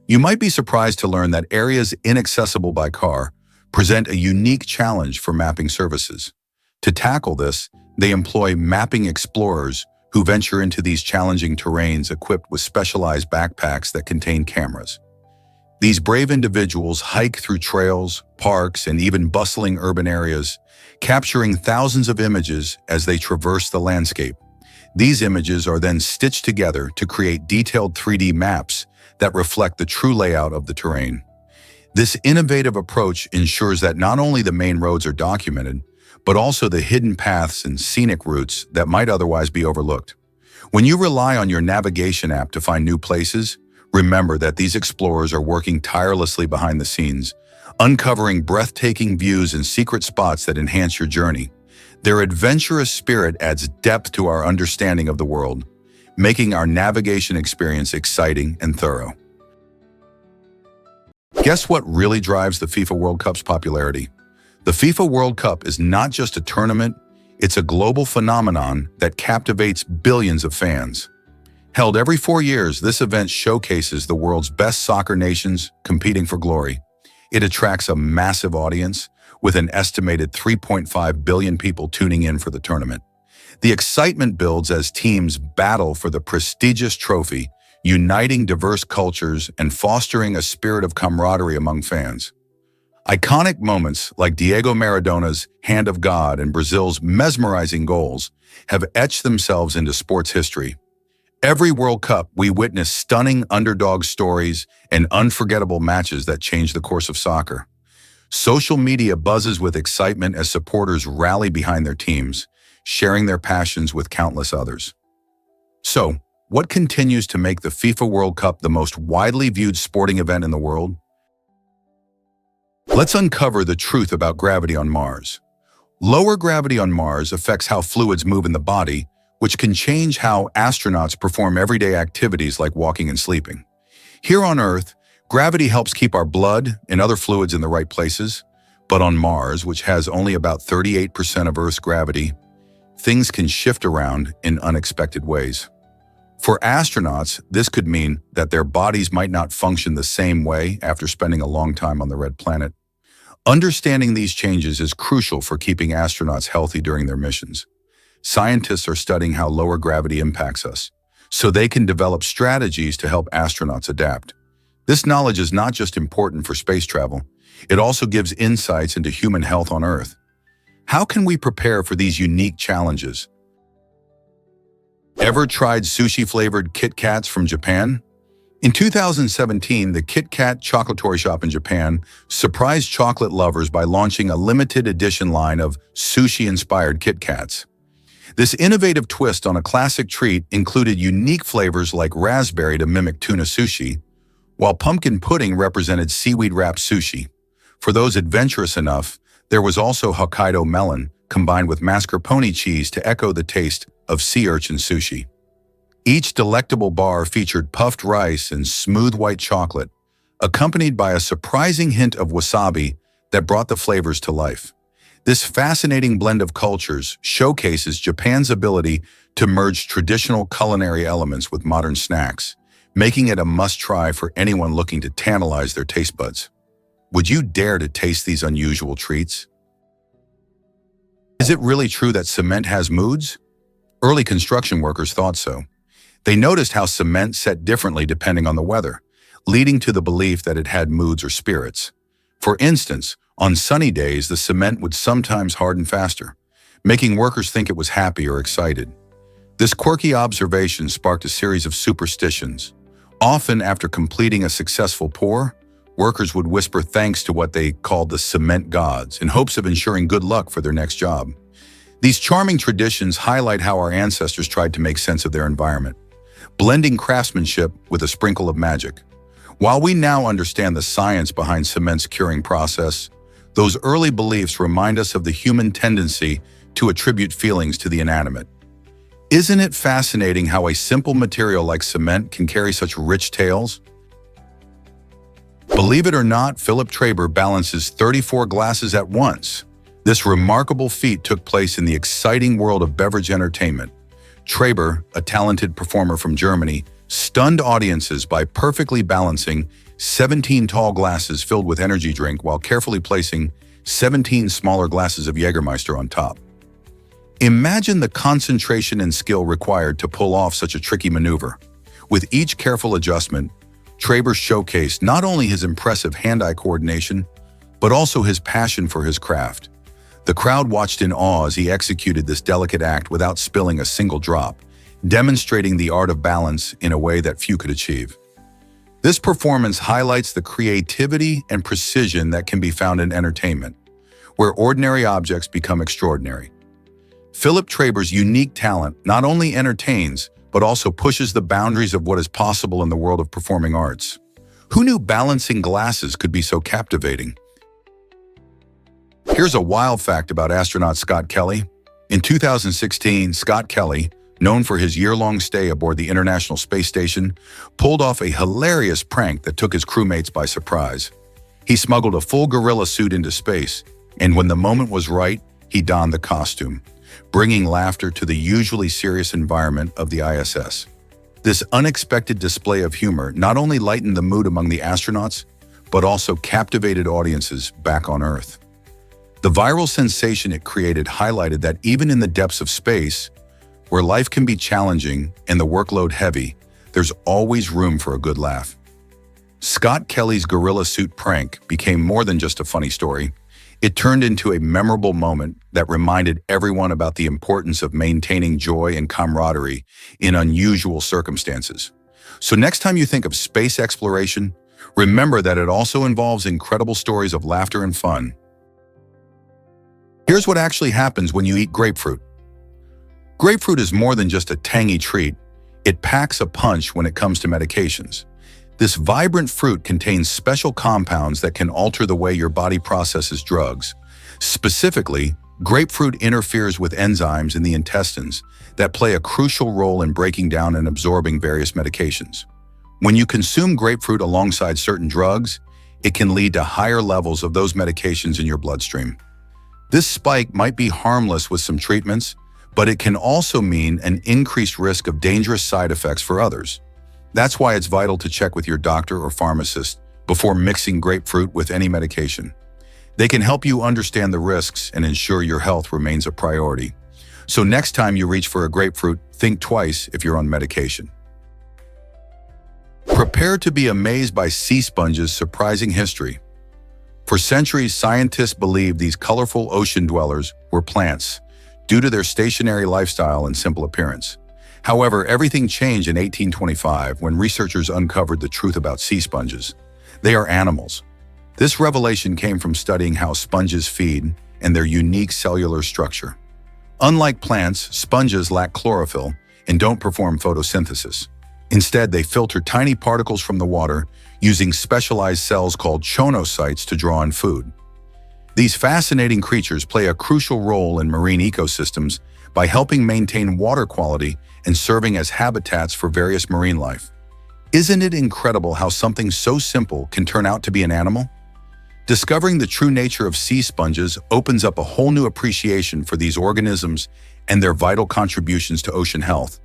You might be surprised to learn that areas inaccessible by car present a unique challenge for mapping services. To tackle this, they employ mapping explorers who venture into these challenging terrains equipped with specialized backpacks that contain cameras. These brave individuals hike through trails, parks, and even bustling urban areas, capturing thousands of images as they traverse the landscape. These images are then stitched together to create detailed 3D maps that reflect the true layout of the terrain. This innovative approach ensures that not only the main roads are documented, but also the hidden paths and scenic routes that might otherwise be overlooked. When you rely on your navigation app to find new places, remember that these explorers are working tirelessly behind the scenes, uncovering breathtaking views and secret spots that enhance your journey. Their adventurous spirit adds depth to our understanding of the world, making our navigation experience exciting and thorough. Guess what really drives the FIFA World Cup's popularity? The FIFA World Cup is not just a tournament, it's a global phenomenon that captivates billions of fans. Held every 4 years, this event showcases the world's best soccer nations competing for glory. It attracts a massive audience, with an estimated 3.5 billion people tuning in for the tournament. The excitement builds as teams battle for the prestigious trophy, uniting diverse cultures and fostering a spirit of camaraderie among fans. Iconic moments like Diego Maradona's Hand of God and Brazil's mesmerizing goals have etched themselves into sports history. Every World Cup, we witness stunning underdog stories and unforgettable matches that change the course of soccer. Social media buzzes with excitement as supporters rally behind their teams, sharing their passions with countless others. So, what continues to make the FIFA World Cup the most widely viewed sporting event in the world? Let's uncover the truth about gravity on Mars. Lower gravity on Mars affects how fluids move in the body, which can change how astronauts perform everyday activities like walking and sleeping. Here on Earth, gravity helps keep our blood and other fluids in the right places, but on Mars, which has only about 38% of Earth's gravity, things can shift around in unexpected ways. For astronauts, this could mean that their bodies might not function the same way after spending a long time on the red planet. Understanding these changes is crucial for keeping astronauts healthy during their missions. Scientists are studying how lower gravity impacts us, so they can develop strategies to help astronauts adapt. This knowledge is not just important for space travel, it also gives insights into human health on Earth. How can we prepare for these unique challenges? Ever tried sushi-flavored Kit Kats from Japan? In 2017, the Kit Kat chocolatory shop in Japan surprised chocolate lovers by launching a limited edition line of sushi-inspired Kit Kats. This innovative twist on a classic treat included unique flavors like raspberry to mimic tuna sushi, while pumpkin pudding represented seaweed-wrapped sushi. For those adventurous enough, there was also Hokkaido melon combined with mascarpone cheese to echo the taste of sea urchin sushi. Each delectable bar featured puffed rice and smooth white chocolate, accompanied by a surprising hint of wasabi that brought the flavors to life. This fascinating blend of cultures showcases Japan's ability to merge traditional culinary elements with modern snacks, making it a must-try for anyone looking to tantalize their taste buds. Would you dare to taste these unusual treats? Is it really true that cement has moods? Early construction workers thought so. They noticed how cement set differently depending on the weather, leading to the belief that it had moods or spirits. For instance, on sunny days, the cement would sometimes harden faster, making workers think it was happy or excited. This quirky observation sparked a series of superstitions. Often after completing a successful pour, workers would whisper thanks to what they called the cement gods in hopes of ensuring good luck for their next job. These charming traditions highlight how our ancestors tried to make sense of their environment, blending craftsmanship with a sprinkle of magic. While we now understand the science behind cement's curing process, those early beliefs remind us of the human tendency to attribute feelings to the inanimate. Isn't it fascinating how a simple material like cement can carry such rich tales? Believe it or not, Philip Traber balances 34 glasses at once. This remarkable feat took place in the exciting world of beverage entertainment. Traber, a talented performer from Germany, stunned audiences by perfectly balancing 17 tall glasses filled with energy drink while carefully placing 17 smaller glasses of Jägermeister on top. Imagine the concentration and skill required to pull off such a tricky maneuver. With each careful adjustment, Traber showcased not only his impressive hand-eye coordination, but also his passion for his craft. The crowd watched in awe as he executed this delicate act without spilling a single drop, demonstrating the art of balance in a way that few could achieve. This performance highlights the creativity and precision that can be found in entertainment, where ordinary objects become extraordinary. Philip Traber's unique talent not only entertains, but also pushes the boundaries of what is possible in the world of performing arts. Who knew balancing glasses could be so captivating? Here's a wild fact about astronaut Scott Kelly. In 2016, Scott Kelly, known for his year-long stay aboard the International Space Station, pulled off a hilarious prank that took his crewmates by surprise. He smuggled a full gorilla suit into space, and when the moment was right, he donned the costume, bringing laughter to the usually serious environment of the ISS. This unexpected display of humor not only lightened the mood among the astronauts, but also captivated audiences back on Earth. The viral sensation it created highlighted that even in the depths of space, where life can be challenging and the workload heavy, there's always room for a good laugh. Scott Kelly's gorilla suit prank became more than just a funny story. It turned into a memorable moment that reminded everyone about the importance of maintaining joy and camaraderie in unusual circumstances. So next time you think of space exploration, remember that it also involves incredible stories of laughter and fun. Here's what actually happens when you eat grapefruit. Grapefruit is more than just a tangy treat. It packs a punch when it comes to medications. This vibrant fruit contains special compounds that can alter the way your body processes drugs. Specifically, grapefruit interferes with enzymes in the intestines that play a crucial role in breaking down and absorbing various medications. When you consume grapefruit alongside certain drugs, it can lead to higher levels of those medications in your bloodstream. This spike might be harmless with some treatments, but it can also mean an increased risk of dangerous side effects for others. That's why it's vital to check with your doctor or pharmacist before mixing grapefruit with any medication. They can help you understand the risks and ensure your health remains a priority. So next time you reach for a grapefruit, think twice if you're on medication. Prepare to be amazed by sea sponges' surprising history. For centuries, scientists believed these colorful ocean dwellers were plants due to their stationary lifestyle and simple appearance. However, everything changed in 1825 when researchers uncovered the truth about sea sponges. They are animals. This revelation came from studying how sponges feed and their unique cellular structure. Unlike plants, sponges lack chlorophyll and don't perform photosynthesis. Instead, they filter tiny particles from the water using specialized cells called choanocytes to draw in food. These fascinating creatures play a crucial role in marine ecosystems by helping maintain water quality and serving as habitats for various marine life. Isn't it incredible how something so simple can turn out to be an animal? Discovering the true nature of sea sponges opens up a whole new appreciation for these organisms and their vital contributions to ocean health.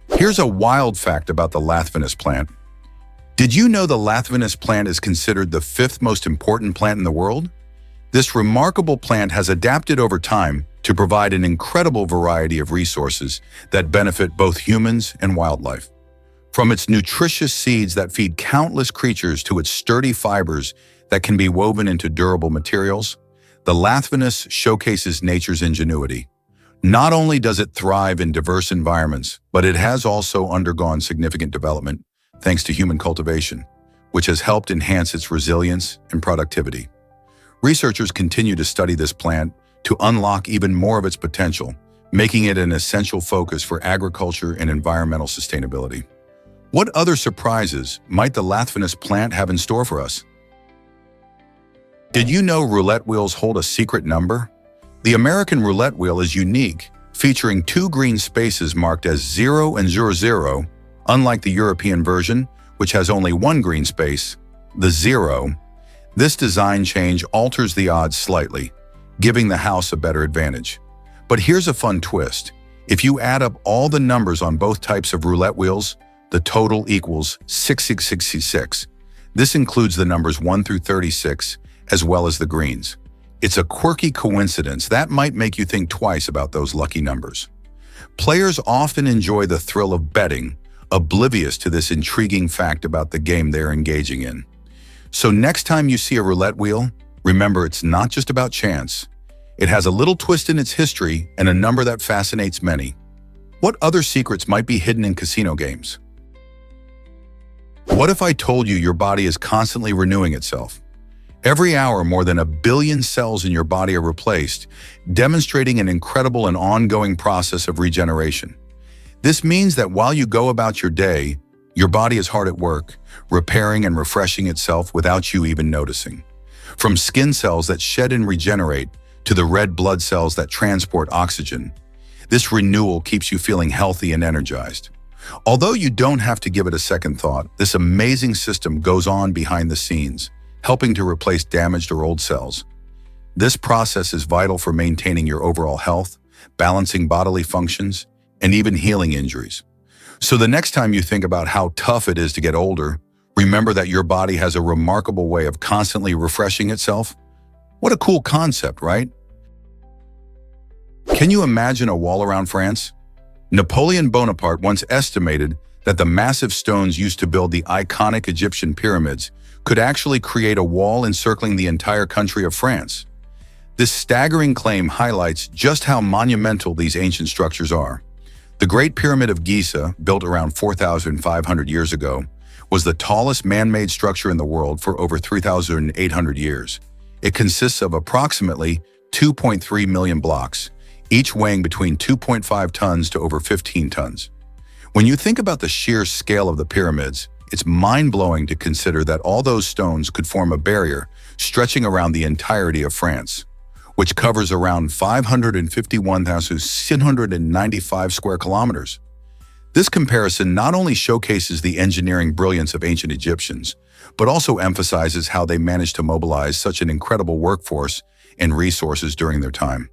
Here's a wild fact about the lathvanus plant. Did you know the lathvanus plant is considered the 5th most important plant in the world? This remarkable plant has adapted over time to provide an incredible variety of resources that benefit both humans and wildlife. From its nutritious seeds that feed countless creatures to its sturdy fibers that can be woven into durable materials, the lathvanus showcases nature's ingenuity. Not only does it thrive in diverse environments, but it has also undergone significant development thanks to human cultivation, which has helped enhance its resilience and productivity. Researchers continue to study this plant to unlock even more of its potential, making it an essential focus for agriculture and environmental sustainability. What other surprises might the lathvanus plant have in store for us? Did you know roulette wheels hold a secret number? The American roulette wheel is unique, featuring 2 green spaces marked as 0 and 00, unlike the European version, which has only 1 green space, the 0. This design change alters the odds slightly, giving the house a better advantage. But here's a fun twist. If you add up all the numbers on both types of roulette wheels, the total equals 6666. This includes the numbers 1 through 36, as well as the greens. It's a quirky coincidence that might make you think twice about those lucky numbers. Players often enjoy the thrill of betting, oblivious to this intriguing fact about the game they're engaging in. So next time you see a roulette wheel, remember it's not just about chance. It has a little twist in its history and a number that fascinates many. What other secrets might be hidden in casino games? What if I told you your body is constantly renewing itself? Every hour, more than 1 billion cells in your body are replaced, demonstrating an incredible and ongoing process of regeneration. This means that while you go about your day, your body is hard at work, repairing and refreshing itself without you even noticing. From skin cells that shed and regenerate to the red blood cells that transport oxygen, this renewal keeps you feeling healthy and energized. Although you don't have to give it a second thought, this amazing system goes on behind the scenes, helping to replace damaged or old cells. This process is vital for maintaining your overall health, balancing bodily functions, and even healing injuries. So the next time you think about how tough it is to get older, remember that your body has a remarkable way of constantly refreshing itself. What a cool concept, right? Can you imagine a wall around France? Napoleon Bonaparte once estimated that the massive stones used to build the iconic Egyptian pyramids could actually create a wall encircling the entire country of France. This staggering claim highlights just how monumental these ancient structures are. The Great Pyramid of Giza, built around 4,500 years ago, was the tallest man-made structure in the world for over 3,800 years. It consists of approximately 2.3 million blocks, each weighing between 2.5 tons to over 15 tons. When you think about the sheer scale of the pyramids, it's mind-blowing to consider that all those stones could form a barrier stretching around the entirety of France, which covers around 551,695 square kilometers. This comparison not only showcases the engineering brilliance of ancient Egyptians, but also emphasizes how they managed to mobilize such an incredible workforce and resources during their time.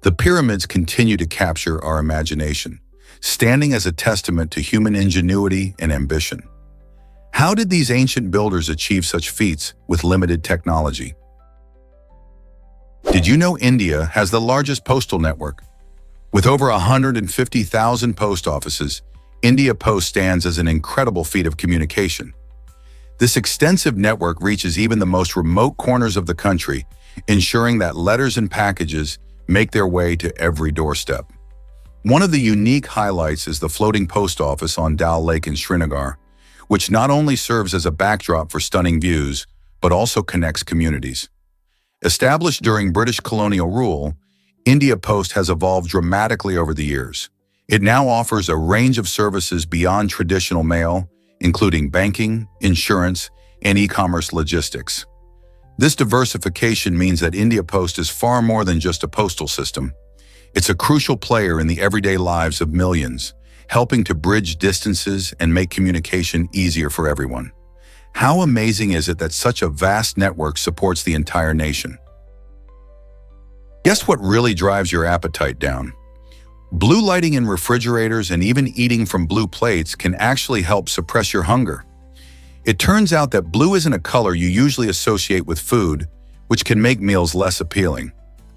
The pyramids continue to capture our imagination, standing as a testament to human ingenuity and ambition. How did these ancient builders achieve such feats with limited technology? Did you know India has the largest postal network? With over 150,000 post offices, India Post stands as an incredible feat of communication. This extensive network reaches even the most remote corners of the country, ensuring that letters and packages make their way to every doorstep. One of the unique highlights is the floating post office on Dal Lake in Srinagar, which not only serves as a backdrop for stunning views, but also connects communities. Established during British colonial rule, India Post has evolved dramatically over the years. It now offers a range of services beyond traditional mail, including banking, insurance, and e-commerce logistics. This diversification means that India Post is far more than just a postal system. It's a crucial player in the everyday lives of millions, helping to bridge distances and make communication easier for everyone. How amazing is it that such a vast network supports the entire nation? Guess what really drives your appetite down? Blue lighting in refrigerators and even eating from blue plates can actually help suppress your hunger. It turns out that blue isn't a color you usually associate with food, which can make meals less appealing.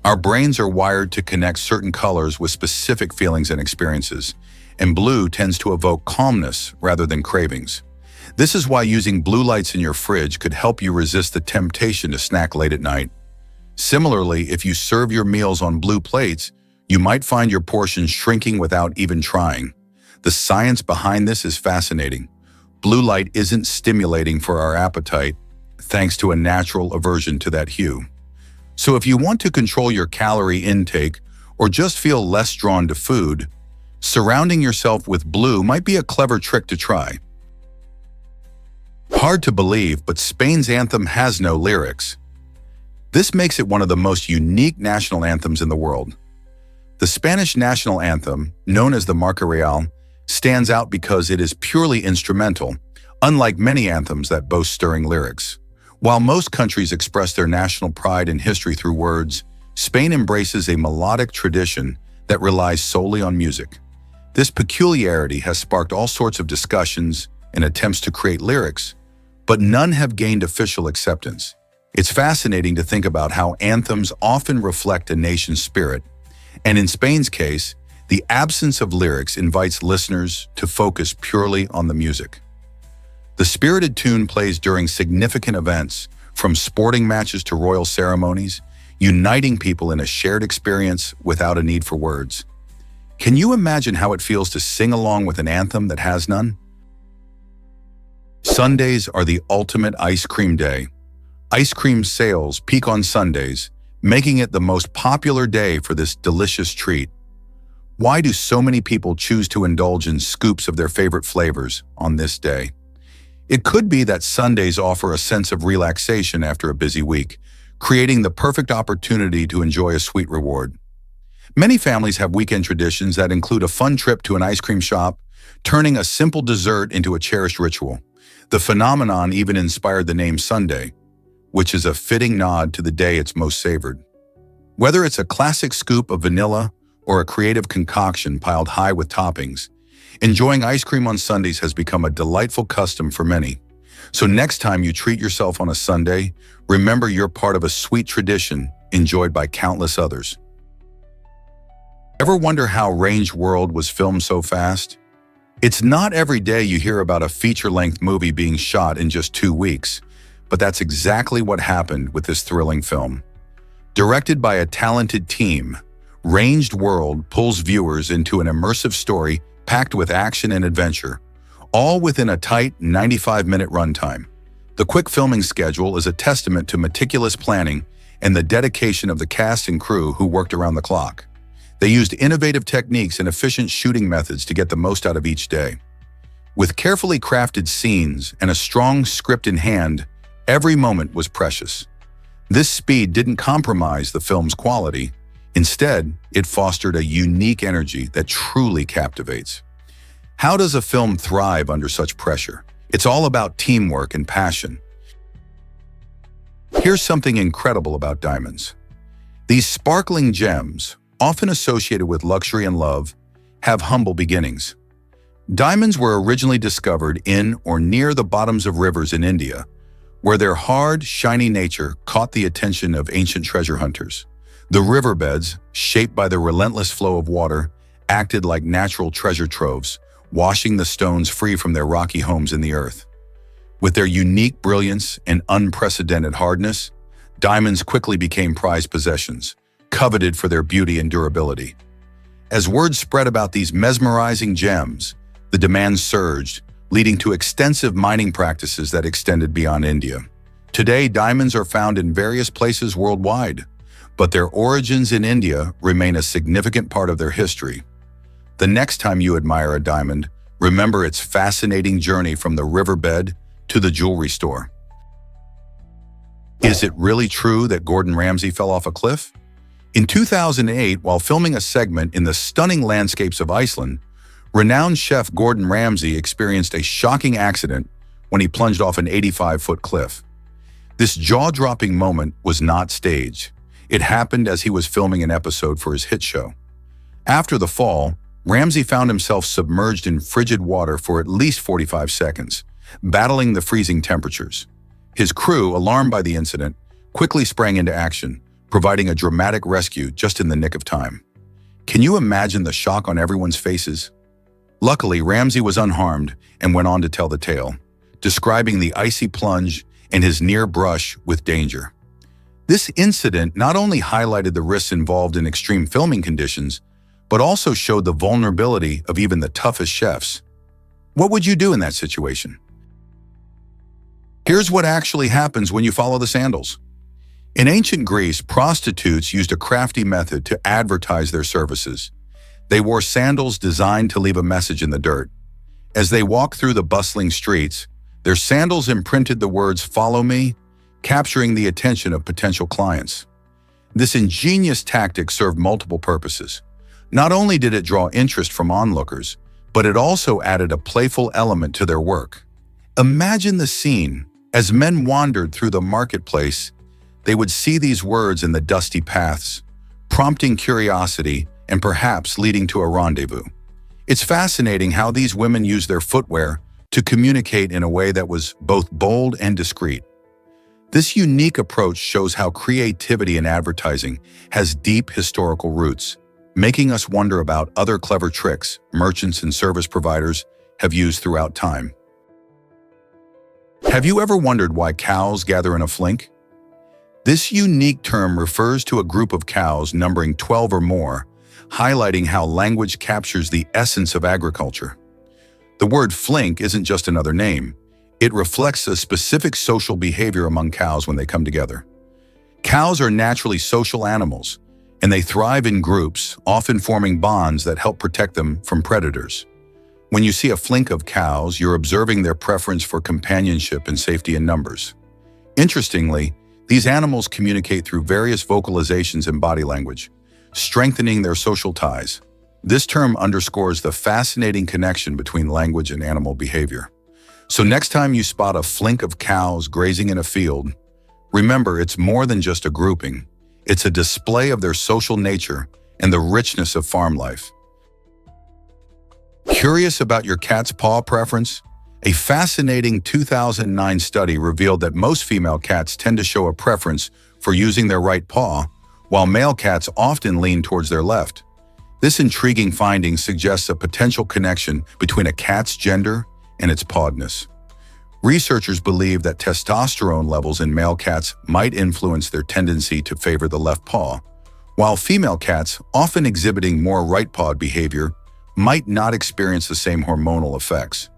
Our brains are wired to connect certain colors with specific feelings and experiences, and blue tends to evoke calmness rather than cravings. This is why using blue lights in your fridge could help you resist the temptation to snack late at night. Similarly, if you serve your meals on blue plates, you might find your portions shrinking without even trying. The science behind this is fascinating. Blue light isn't stimulating for our appetite, thanks to a natural aversion to that hue. So if you want to control your calorie intake or just feel less drawn to food, surrounding yourself with blue might be a clever trick to try. Hard to believe, but Spain's anthem has no lyrics. This makes it one of the most unique national anthems in the world. The Spanish national anthem, known as the Marcha Real, stands out because it is purely instrumental, unlike many anthems that boast stirring lyrics. While most countries express their national pride and history through words, Spain embraces a melodic tradition that relies solely on music. This peculiarity has sparked all sorts of discussions and attempts to create lyrics, but none have gained official acceptance. It's fascinating to think about how anthems often reflect a nation's spirit, and in Spain's case, the absence of lyrics invites listeners to focus purely on the music. The spirited tune plays during significant events, from sporting matches to royal ceremonies, uniting people in a shared experience without a need for words. Can you imagine how it feels to sing along with an anthem that has none? Sundays are the ultimate ice cream day. Ice cream sales peak on Sundays, making it the most popular day for this delicious treat. Why do so many people choose to indulge in scoops of their favorite flavors on this day? It could be that Sundays offer a sense of relaxation after a busy week, creating the perfect opportunity to enjoy a sweet reward. Many families have weekend traditions that include a fun trip to an ice cream shop, turning a simple dessert into a cherished ritual. The phenomenon even inspired the name Sunday, which is a fitting nod to the day it's most savored. Whether it's a classic scoop of vanilla or a creative concoction piled high with toppings, enjoying ice cream on Sundays has become a delightful custom for many. So next time you treat yourself on a Sunday, remember you're part of a sweet tradition enjoyed by countless others. Ever wonder how Range World was filmed so fast? It's not every day you hear about a feature-length movie being shot in just 2 weeks, but that's exactly what happened with this thrilling film. Directed by a talented team, Ranged World pulls viewers into an immersive story packed with action and adventure, all within a tight 95-minute runtime. The quick filming schedule is a testament to meticulous planning and the dedication of the cast and crew who worked around the clock. They used innovative techniques and efficient shooting methods to get the most out of each day. With carefully crafted scenes and a strong script in hand, every moment was precious. This speed didn't compromise the film's quality. Instead, it fostered a unique energy that truly captivates. How does a film thrive under such pressure? It's all about teamwork and passion. Here's something incredible about diamonds. These sparkling gems, often associated with luxury and love, have humble beginnings. Diamonds were originally discovered in or near the bottoms of rivers in India, where their hard, shiny nature caught the attention of ancient treasure hunters. The riverbeds, shaped by the relentless flow of water, acted like natural treasure troves, washing the stones free from their rocky homes in the earth. With their unique brilliance and unprecedented hardness, diamonds quickly became prized possessions, coveted for their beauty and durability. As word spread about these mesmerizing gems, the demand surged, leading to extensive mining practices that extended beyond India. Today, diamonds are found in various places worldwide, but their origins in India remain a significant part of their history. The next time you admire a diamond, remember its fascinating journey from the riverbed to the jewelry store. Is it really true that Gordon Ramsay fell off a cliff? In 2008, while filming a segment in the stunning landscapes of Iceland, renowned chef Gordon Ramsay experienced a shocking accident when he plunged off an 85-foot cliff. This jaw-dropping moment was not staged. It happened as he was filming an episode for his hit show. After the fall, Ramsay found himself submerged in frigid water for at least 45 seconds, battling the freezing temperatures. His crew, alarmed by the incident, quickly sprang into action, providing a dramatic rescue just in the nick of time. Can you imagine the shock on everyone's faces? Luckily, Ramsay was unharmed and went on to tell the tale, describing the icy plunge and his near brush with danger. This incident not only highlighted the risks involved in extreme filming conditions, but also showed the vulnerability of even the toughest chefs. What would you do in that situation? Here's what actually happens when you follow the sandals. In ancient Greece, prostitutes used a crafty method to advertise their services. They wore sandals designed to leave a message in the dirt. As they walked through the bustling streets, their sandals imprinted the words, "Follow me," capturing the attention of potential clients. This ingenious tactic served multiple purposes. Not only did it draw interest from onlookers, but it also added a playful element to their work. Imagine the scene. As men wandered through the marketplace, they would see these words in the dusty paths, prompting curiosity and perhaps leading to a rendezvous. It's fascinating how these women used their footwear to communicate in a way that was both bold and discreet. This unique approach shows how creativity in advertising has deep historical roots, making us wonder about other clever tricks merchants and service providers have used throughout time. Have you ever wondered why cows gather in a flink? This unique term refers to a group of cows numbering 12 or more, highlighting how language captures the essence of agriculture. The word flink isn't just another name. It reflects a specific social behavior among cows when they come together. Cows are naturally social animals, and they thrive in groups, often forming bonds that help protect them from predators. When you see a flink of cows, you're observing their preference for companionship and safety in numbers. Interestingly, these animals communicate through various vocalizations and body language, strengthening their social ties. This term underscores the fascinating connection between language and animal behavior. So next time you spot a flink of cows grazing in a field, remember it's more than just a grouping. It's a display of their social nature and the richness of farm life. Curious about your cat's paw preference? A fascinating 2009 study revealed that most female cats tend to show a preference for using their right paw, while male cats often lean towards their left. This intriguing finding suggests a potential connection between a cat's gender and its pawedness. Researchers believe that testosterone levels in male cats might influence their tendency to favor the left paw, while female cats, often exhibiting more right-pawed behavior, might not experience the same hormonal effects.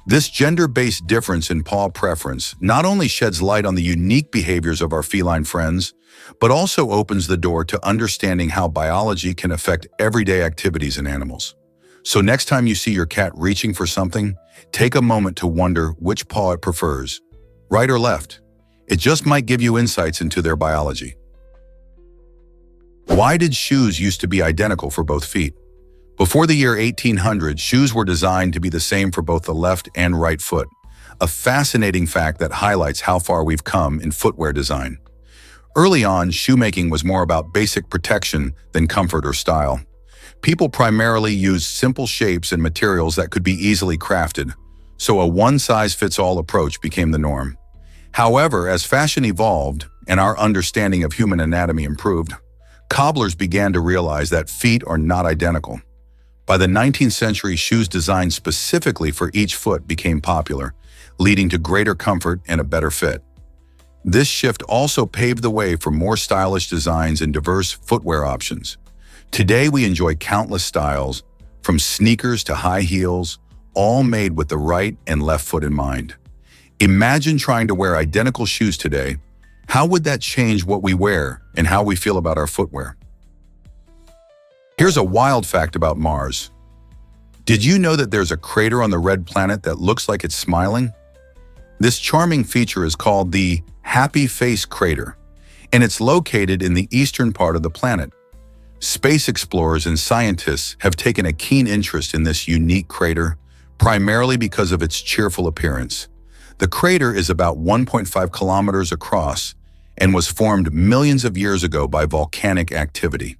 This gender-based difference in paw preference not only sheds light on the unique behaviors of our feline friends, but also opens the door to understanding how biology can affect everyday activities in animals. So next time you see your cat reaching for something, take a moment to wonder which paw it prefers, right or left. It just might give you insights into their biology. Why did shoes used to be identical for both feet? Before the year 1800, shoes were designed to be the same for both the left and right foot, a fascinating fact that highlights how far we've come in footwear design. Early on, shoemaking was more about basic protection than comfort or style. People primarily used simple shapes and materials that could be easily crafted, so a one-size-fits-all approach became the norm. However, as fashion evolved and our understanding of human anatomy improved, cobblers began to realize that feet are not identical. By the 19th century, shoes designed specifically for each foot became popular, leading to greater comfort and a better fit. This shift also paved the way for more stylish designs and diverse footwear options. Today, we enjoy countless styles, from sneakers to high heels, all made with the right and left foot in mind. Imagine trying to wear identical shoes today. How would that change what we wear and how we feel about our footwear? Here's a wild fact about Mars. Did you know that there's a crater on the red planet that looks like it's smiling? This charming feature is called the Happy Face Crater, and it's located in the eastern part of the planet. Space explorers and scientists have taken a keen interest in this unique crater, primarily because of its cheerful appearance. The crater is about 1.5 kilometers across and was formed millions of years ago by volcanic activity.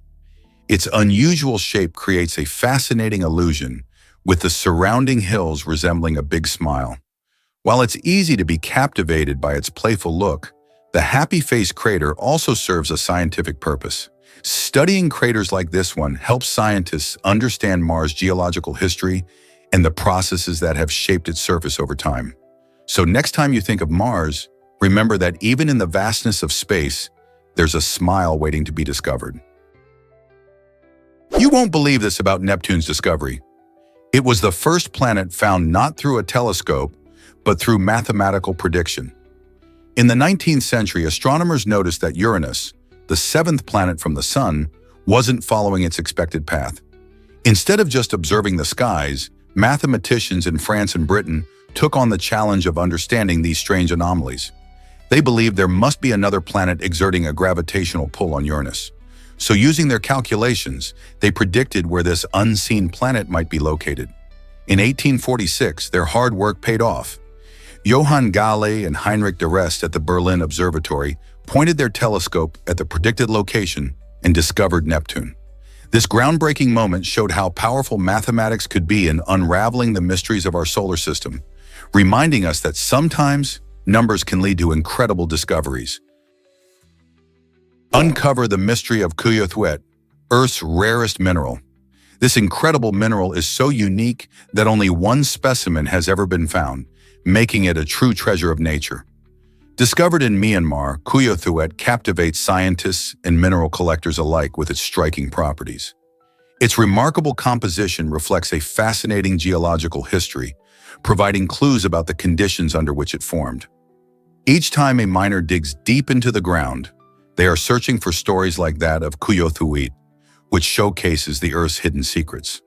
Its unusual shape creates a fascinating illusion, with the surrounding hills resembling a big smile. While it's easy to be captivated by its playful look, the Happy Face Crater also serves a scientific purpose. Studying craters like this one helps scientists understand Mars' geological history and the processes that have shaped its surface over time. So next time you think of Mars, remember that even in the vastness of space, there's a smile waiting to be discovered. You won't believe this about Neptune's discovery. It was the first planet found not through a telescope, but through mathematical prediction. In the 19th century, astronomers noticed that Uranus, the seventh planet from the Sun, wasn't following its expected path. Instead of just observing the skies, mathematicians in France and Britain took on the challenge of understanding these strange anomalies. They believed there must be another planet exerting a gravitational pull on Uranus. So using their calculations, they predicted where this unseen planet might be located. In 1846, their hard work paid off. Johann Galle and Heinrich de Rest at the Berlin Observatory pointed their telescope at the predicted location and discovered Neptune. This groundbreaking moment showed how powerful mathematics could be in unraveling the mysteries of our solar system, reminding us that sometimes numbers can lead to incredible discoveries. Uncover the mystery of curated, Earth's rarest mineral. This incredible mineral is so unique that only one specimen has ever been found, making it a true treasure of nature. Discovered in Myanmar, curated captivates scientists and mineral collectors alike with its striking properties. Its remarkable composition reflects a fascinating geological history, providing clues about the conditions under which it formed. Each time a miner digs deep into the ground, they are searching for stories like that of curated, which showcases the Earth's hidden secrets.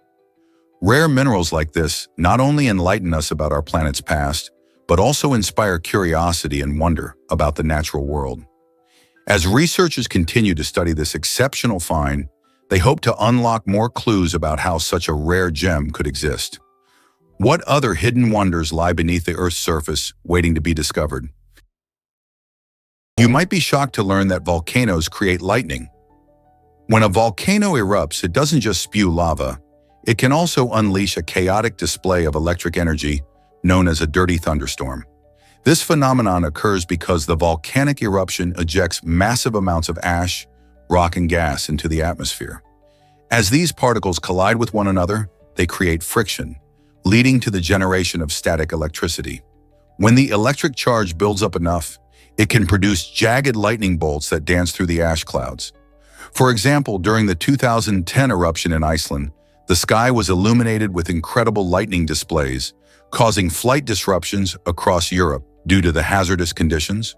Rare minerals like this not only enlighten us about our planet's past, but also inspire curiosity and wonder about the natural world. As researchers continue to study this exceptional find, they hope to unlock more clues about how such a rare gem could exist. What other hidden wonders lie beneath the Earth's surface, waiting to be discovered? You might be shocked to learn that volcanoes create lightning. When a volcano erupts, it doesn't just spew lava. It can also unleash a chaotic display of electric energy, known as a dirty thunderstorm. This phenomenon occurs because the volcanic eruption ejects massive amounts of ash, rock, and gas into the atmosphere. As these particles collide with one another, they create friction, leading to the generation of static electricity. When the electric charge builds up enough, it can produce jagged lightning bolts that dance through the ash clouds. For example, during the 2010 eruption in Iceland, the sky was illuminated with incredible lightning displays, causing flight disruptions across Europe due to the hazardous conditions.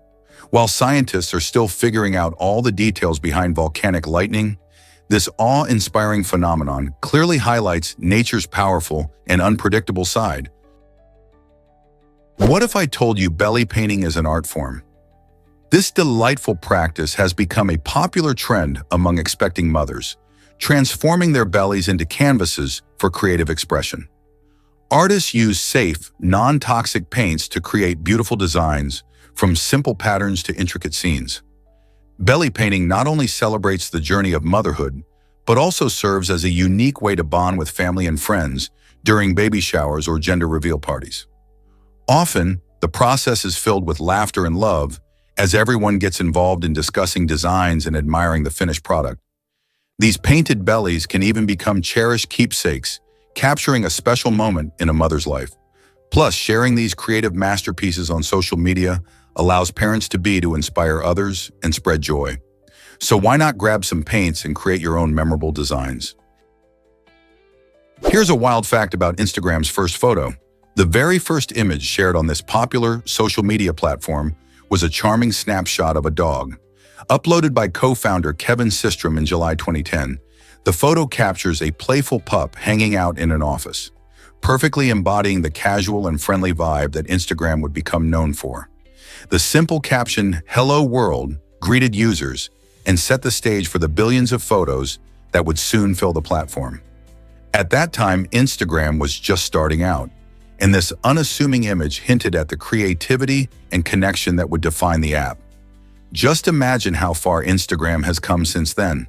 While scientists are still figuring out all the details behind volcanic lightning, this awe-inspiring phenomenon clearly highlights nature's powerful and unpredictable side. What if I told you belly painting is an art form? This delightful practice has become a popular trend among expecting mothers, transforming their bellies into canvases for creative expression. Artists use safe, non-toxic paints to create beautiful designs, from simple patterns to intricate scenes. Belly painting not only celebrates the journey of motherhood, but also serves as a unique way to bond with family and friends during baby showers or gender reveal parties. Often, the process is filled with laughter and love as everyone gets involved in discussing designs and admiring the finished product. These painted bellies can even become cherished keepsakes, capturing a special moment in a mother's life. Plus, sharing these creative masterpieces on social media allows parents-to-be to inspire others and spread joy. So why not grab some paints and create your own memorable designs? Here's a wild fact about Instagram's first photo. The very first image shared on this popular social media platform was a charming snapshot of a dog. Uploaded by co-founder Kevin Systrom in July 2010, the photo captures a playful pup hanging out in an office, perfectly embodying the casual and friendly vibe that Instagram would become known for. The simple caption, "Hello World," greeted users and set the stage for the billions of photos that would soon fill the platform. At that time, Instagram was just starting out, and this unassuming image hinted at the creativity and connection that would define the app. Just imagine how far Instagram has come since then.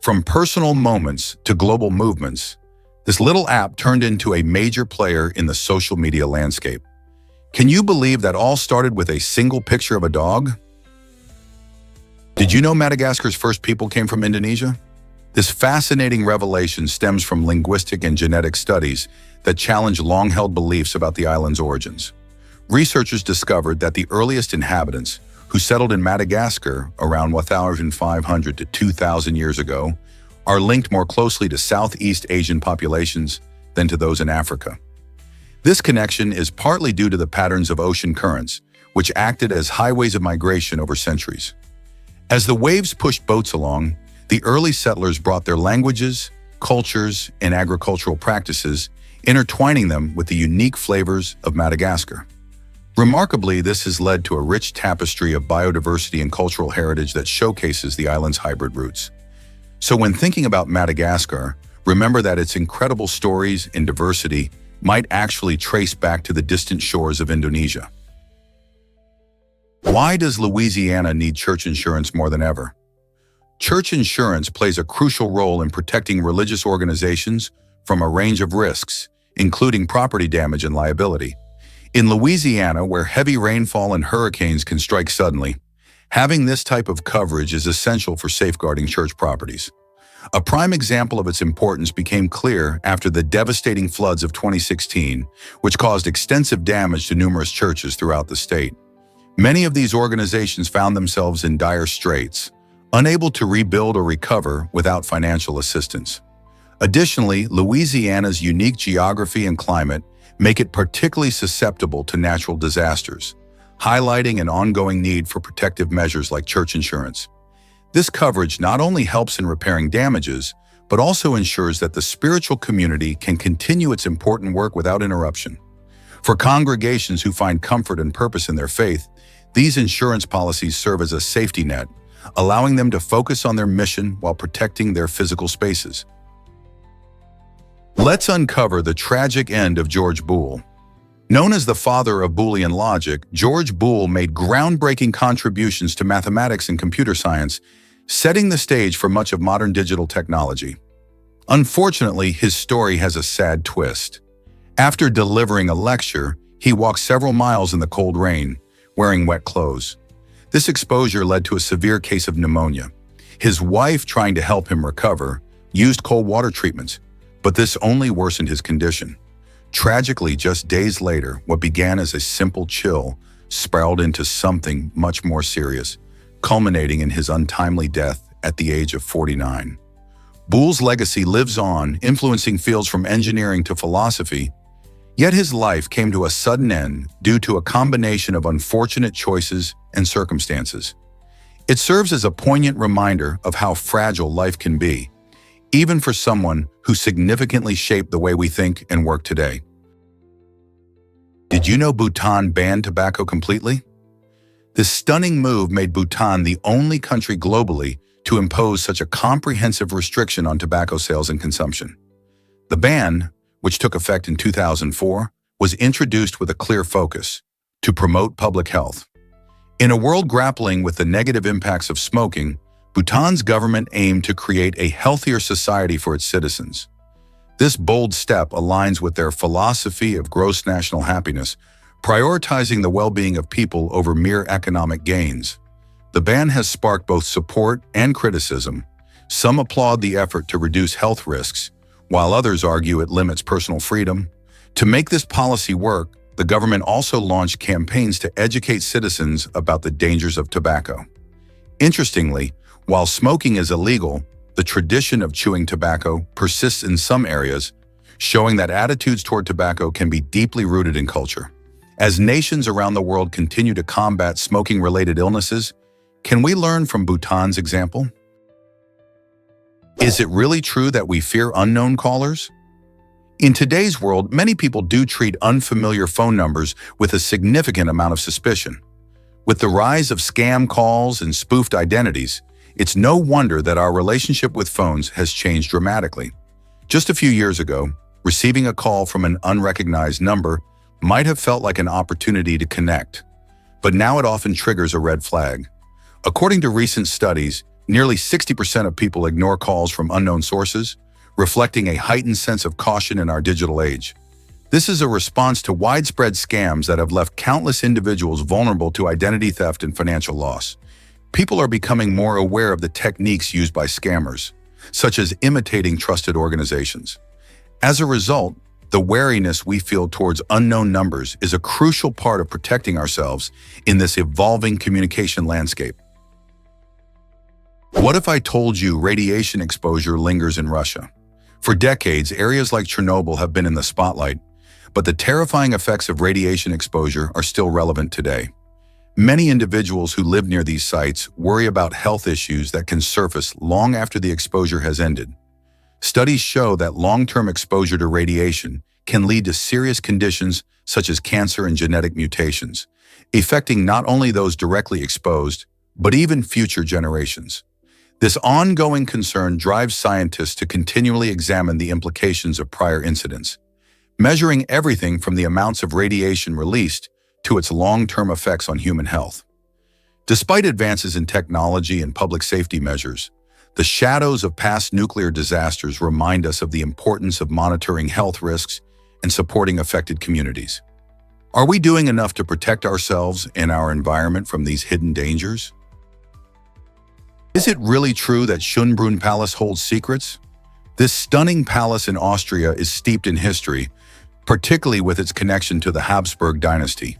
From personal moments to global movements, this little app turned into a major player in the social media landscape. Can you believe that all started with a single picture of a dog? Did you know Madagascar's first people came from Indonesia? This fascinating revelation stems from linguistic and genetic studies that challenge long-held beliefs about the island's origins. Researchers discovered that the earliest inhabitants, who settled in Madagascar around 1,500 to 2,000 years ago, are linked more closely to Southeast Asian populations than to those in Africa. This connection is partly due to the patterns of ocean currents, which acted as highways of migration over centuries. As the waves pushed boats along, the early settlers brought their languages, cultures, and agricultural practices, intertwining them with the unique flavors of Madagascar. Remarkably, this has led to a rich tapestry of biodiversity and cultural heritage that showcases the island's hybrid roots. So when thinking about Madagascar, remember that its incredible stories and diversity might actually trace back to the distant shores of Indonesia. Why does Louisiana need church insurance more than ever? Church insurance plays a crucial role in protecting religious organizations from a range of risks, including property damage and liability. In Louisiana, where heavy rainfall and hurricanes can strike suddenly, having this type of coverage is essential for safeguarding church properties. A prime example of its importance became clear after the devastating floods of 2016, which caused extensive damage to numerous churches throughout the state. Many of these organizations found themselves in dire straits, unable to rebuild or recover without financial assistance. Additionally, Louisiana's unique geography and climate make it particularly susceptible to natural disasters, highlighting an ongoing need for protective measures like church insurance. This coverage not only helps in repairing damages, but also ensures that the spiritual community can continue its important work without interruption. For congregations who find comfort and purpose in their faith, these insurance policies serve as a safety net, allowing them to focus on their mission while protecting their physical spaces. Let's uncover the tragic end of George Boole. Known as the father of Boolean logic, George Boole made groundbreaking contributions to mathematics and computer science, setting the stage for much of modern digital technology. Unfortunately, his story has a sad twist. After delivering a lecture, he walked several miles in the cold rain, wearing wet clothes. This exposure led to a severe case of pneumonia. His wife, trying to help him recover, used cold water treatments, but this only worsened his condition. Tragically, just days later, what began as a simple chill spiraled into something much more serious, culminating in his untimely death at the age of 49. Boole's legacy lives on, influencing fields from engineering to philosophy, yet his life came to a sudden end due to a combination of unfortunate choices and circumstances. It serves as a poignant reminder of how fragile life can be, even for someone who significantly shaped the way we think and work today. Did you know Bhutan banned tobacco completely? This stunning move made Bhutan the only country globally to impose such a comprehensive restriction on tobacco sales and consumption. The ban, which took effect in 2004, was introduced with a clear focus: to promote public health. In a world grappling with the negative impacts of smoking, Bhutan's government aimed to create a healthier society for its citizens. This bold step aligns with their philosophy of gross national happiness, prioritizing the well-being of people over mere economic gains. The ban has sparked both support and criticism. Some applaud the effort to reduce health risks, while others argue it limits personal freedom. To make this policy work, the government also launched campaigns to educate citizens about the dangers of tobacco. Interestingly, while smoking is illegal, the tradition of chewing tobacco persists in some areas, showing that attitudes toward tobacco can be deeply rooted in culture. As nations around the world continue to combat smoking-related illnesses, can we learn from Bhutan's example? Is it really true that we fear unknown callers? In today's world, many people do treat unfamiliar phone numbers with a significant amount of suspicion. With the rise of scam calls and spoofed identities, it's no wonder that our relationship with phones has changed dramatically. Just a few years ago, receiving a call from an unrecognized number might have felt like an opportunity to connect, but now it often triggers a red flag. According to recent studies, nearly 60% of people ignore calls from unknown sources, reflecting a heightened sense of caution in our digital age. This is a response to widespread scams that have left countless individuals vulnerable to identity theft and financial loss. People are becoming more aware of the techniques used by scammers, such as imitating trusted organizations. As a result, the wariness we feel towards unknown numbers is a crucial part of protecting ourselves in this evolving communication landscape. What if I told you radiation exposure lingers in Russia? For decades, areas like Chernobyl have been in the spotlight, but the terrifying effects of radiation exposure are still relevant today. Many individuals who live near these sites worry about health issues that can surface long after the exposure has ended. Studies show that long-term exposure to radiation can lead to serious conditions such as cancer and genetic mutations, affecting not only those directly exposed, but even future generations. This ongoing concern drives scientists to continually examine the implications of prior incidents, measuring everything from the amounts of radiation released to its long-term effects on human health. Despite advances in technology and public safety measures, the shadows of past nuclear disasters remind us of the importance of monitoring health risks and supporting affected communities. Are we doing enough to protect ourselves and our environment from these hidden dangers? Is it really true that Schönbrunn Palace holds secrets? This stunning palace in Austria is steeped in history, particularly with its connection to the Habsburg dynasty.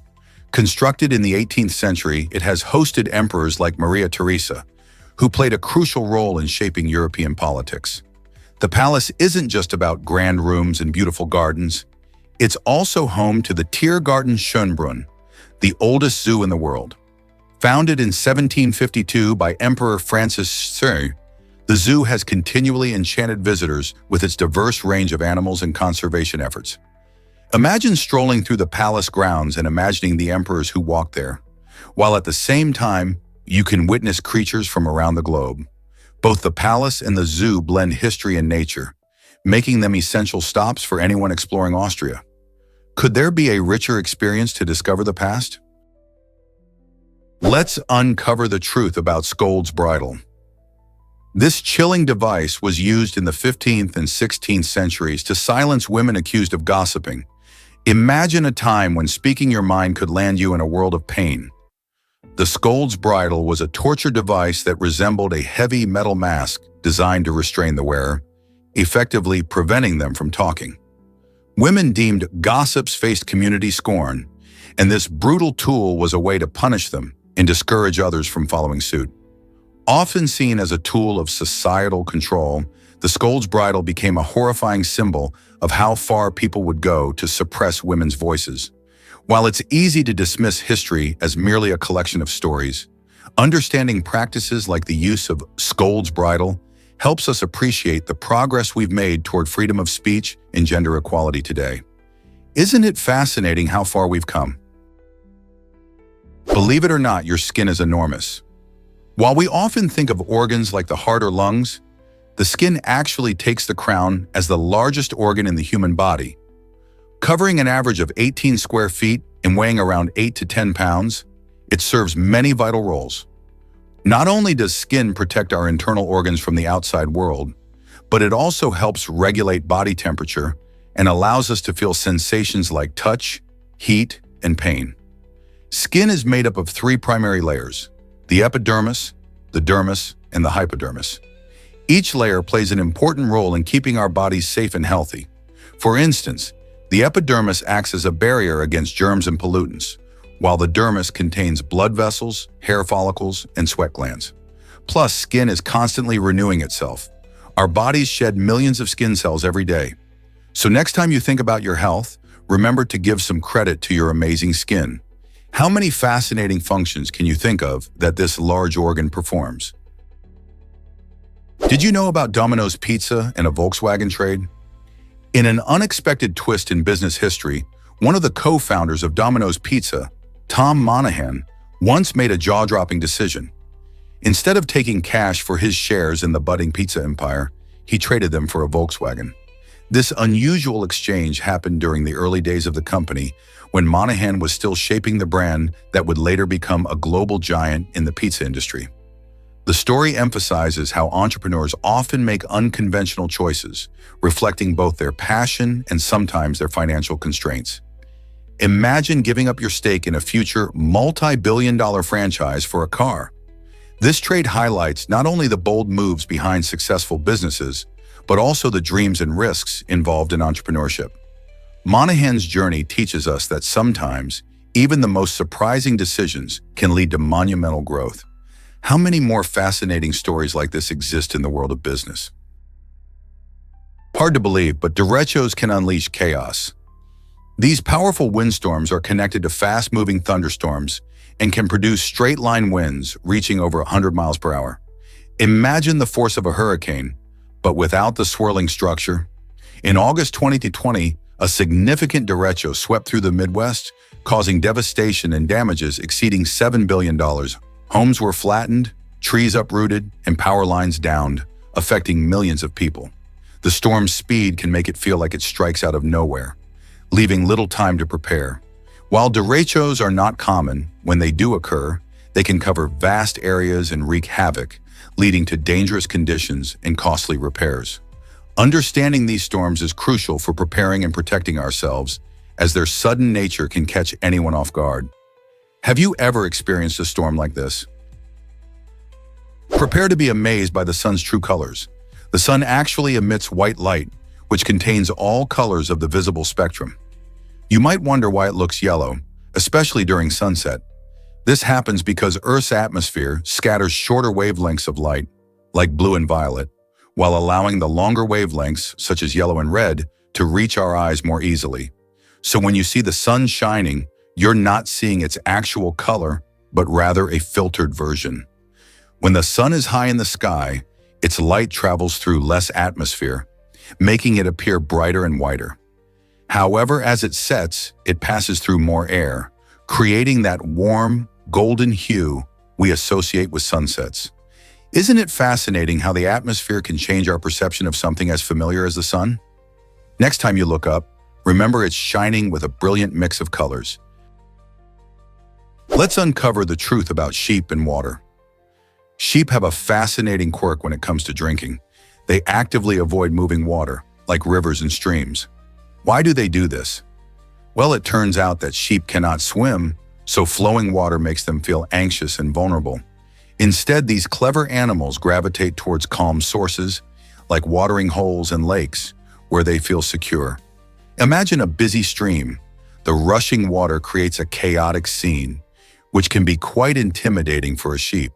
Constructed in the 18th century, it has hosted emperors like Maria Theresa, who played a crucial role in shaping European politics. The palace isn't just about grand rooms and beautiful gardens. It's also home to the Tiergarten Schönbrunn, the oldest zoo in the world. Founded in 1752 by Emperor Francis I, the zoo has continually enchanted visitors with its diverse range of animals and conservation efforts. Imagine strolling through the palace grounds and imagining the emperors who walked there, while at the same time, you can witness creatures from around the globe. Both the palace and the zoo blend history and nature, making them essential stops for anyone exploring Austria. Could there be a richer experience to discover the past? Let's uncover the truth about Sköld's bridle. This chilling device was used in the 15th and 16th centuries to silence women accused of gossiping. Imagine a time when speaking your mind could land you in a world of pain. The Sköld's bridle was a torture device that resembled a heavy metal mask designed to restrain the wearer, effectively preventing them from talking. Women deemed gossips faced community scorn, and this brutal tool was a way to punish them and discourage others from following suit. Often seen as a tool of societal control, the Sköld's bridle became a horrifying symbol of how far people would go to suppress women's voices. While it's easy to dismiss history as merely a collection of stories, understanding practices like the use of Sköld's bridle helps us appreciate the progress we've made toward freedom of speech and gender equality today. Isn't it fascinating how far we've come? Believe it or not, your skin is enormous. While we often think of organs like the heart or lungs, the skin actually takes the crown as the largest organ in the human body. Covering an average of 18 square feet and weighing around 8 to 10 pounds, It serves many vital roles. Not only does skin protect our internal organs from the outside world, but it also helps regulate body temperature and allows us to feel sensations like touch, heat, and pain. Skin is made up of three primary layers: the epidermis, the dermis, and the hypodermis. Each layer plays an important role in keeping our bodies safe and healthy. For instance, the epidermis acts as a barrier against germs and pollutants, while the dermis contains blood vessels, hair follicles, and sweat glands. Plus, skin is constantly renewing itself. Our bodies shed millions of skin cells every day. So next time you think about your health, remember to give some credit to your amazing skin. How many fascinating functions can you think of that this large organ performs? Did you know about Domino's Pizza and a Volkswagen trade? In an unexpected twist in business history, one of the co-founders of Domino's Pizza, Tom Monahan, once made a jaw-dropping decision. Instead of taking cash for his shares in the budding pizza empire, he traded them for a Volkswagen. This unusual exchange happened during the early days of the company, when Monahan was still shaping the brand that would later become a global giant in the pizza industry. The story emphasizes how entrepreneurs often make unconventional choices, reflecting both their passion and sometimes their financial constraints. Imagine giving up your stake in a future multi-billion-dollar franchise for a car. This trade highlights not only the bold moves behind successful businesses, but also the dreams and risks involved in entrepreneurship. Monahan's journey teaches us that sometimes, even the most surprising decisions can lead to monumental growth. How many more fascinating stories like this exist in the world of business? Hard to believe, but derechos can unleash chaos. These powerful windstorms are connected to fast-moving thunderstorms and can produce straight-line winds reaching over 100 miles per hour. Imagine the force of a hurricane, but without the swirling structure. In August 2020, a significant derecho swept through the Midwest, causing devastation and damages exceeding $7 billion. Homes were flattened, trees uprooted, and power lines downed, affecting millions of people. The storm's speed can make it feel like it strikes out of nowhere, leaving little time to prepare. While derechos are not common, when they do occur, they can cover vast areas and wreak havoc, leading to dangerous conditions and costly repairs. Understanding these storms is crucial for preparing and protecting ourselves, as their sudden nature can catch anyone off guard. Have you ever experienced a storm like this? Prepare to be amazed by the sun's true colors. The sun actually emits white light, which contains all colors of the visible spectrum. You might wonder why it looks yellow, especially during sunset. This happens because Earth's atmosphere scatters shorter wavelengths of light, like blue and violet, while allowing the longer wavelengths, such as yellow and red, to reach our eyes more easily. So when you see the sun shining, you're not seeing its actual color, but rather a filtered version. When the sun is high in the sky, its light travels through less atmosphere, making it appear brighter and whiter. However, as it sets, it passes through more air, creating that warm, golden hue we associate with sunsets. Isn't it fascinating how the atmosphere can change our perception of something as familiar as the sun? Next time you look up, remember it's shining with a brilliant mix of colors. Let's uncover the truth about sheep and water. Sheep have a fascinating quirk when it comes to drinking. They actively avoid moving water, like rivers and streams. Why do they do this? Well, it turns out that sheep cannot swim, so flowing water makes them feel anxious and vulnerable. Instead, these clever animals gravitate towards calm sources, like watering holes and lakes, where they feel secure. Imagine a busy stream. The rushing water creates a chaotic scene, which can be quite intimidating for a sheep.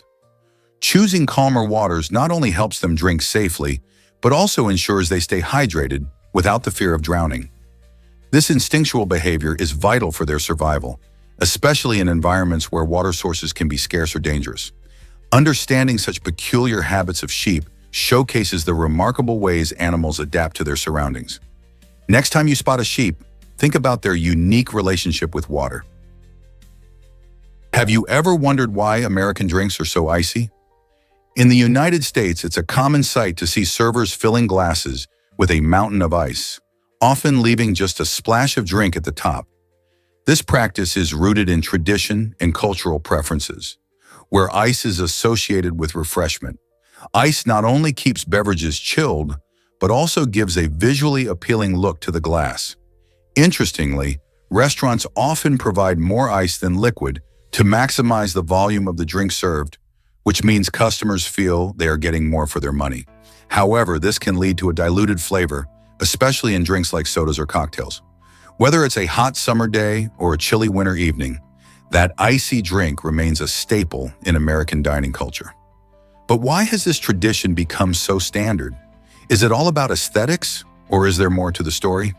Choosing calmer waters not only helps them drink safely, but also ensures they stay hydrated without the fear of drowning. This instinctual behavior is vital for their survival, especially in environments where water sources can be scarce or dangerous. Understanding such peculiar habits of sheep showcases the remarkable ways animals adapt to their surroundings. Next time you spot a sheep, think about their unique relationship with water. Have you ever wondered why American drinks are so icy? In the United States, it's a common sight to see servers filling glasses with a mountain of ice, often leaving just a splash of drink at the top. This practice is rooted in tradition and cultural preferences, where ice is associated with refreshment. Ice not only keeps beverages chilled, but also gives a visually appealing look to the glass. Interestingly, restaurants often provide more ice than liquid to maximize the volume of the drink served, which means customers feel they are getting more for their money. However, this can lead to a diluted flavor, especially in drinks like sodas or cocktails. Whether it's a hot summer day or a chilly winter evening, that icy drink remains a staple in American dining culture. But why has this tradition become so standard? Is it all about aesthetics, or is there more to the story?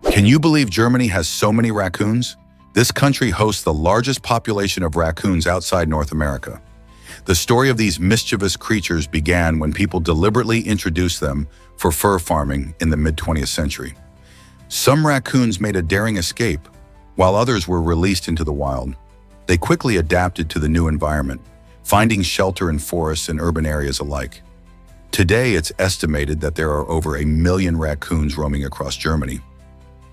Can you believe Germany has so many raccoons? This country hosts the largest population of raccoons outside North America. The story of these mischievous creatures began when people deliberately introduced them for fur farming in the mid-20th century. Some raccoons made a daring escape, while others were released into the wild. They quickly adapted to the new environment, finding shelter in forests and urban areas alike. Today, it's estimated that there are over 1 million raccoons roaming across Germany.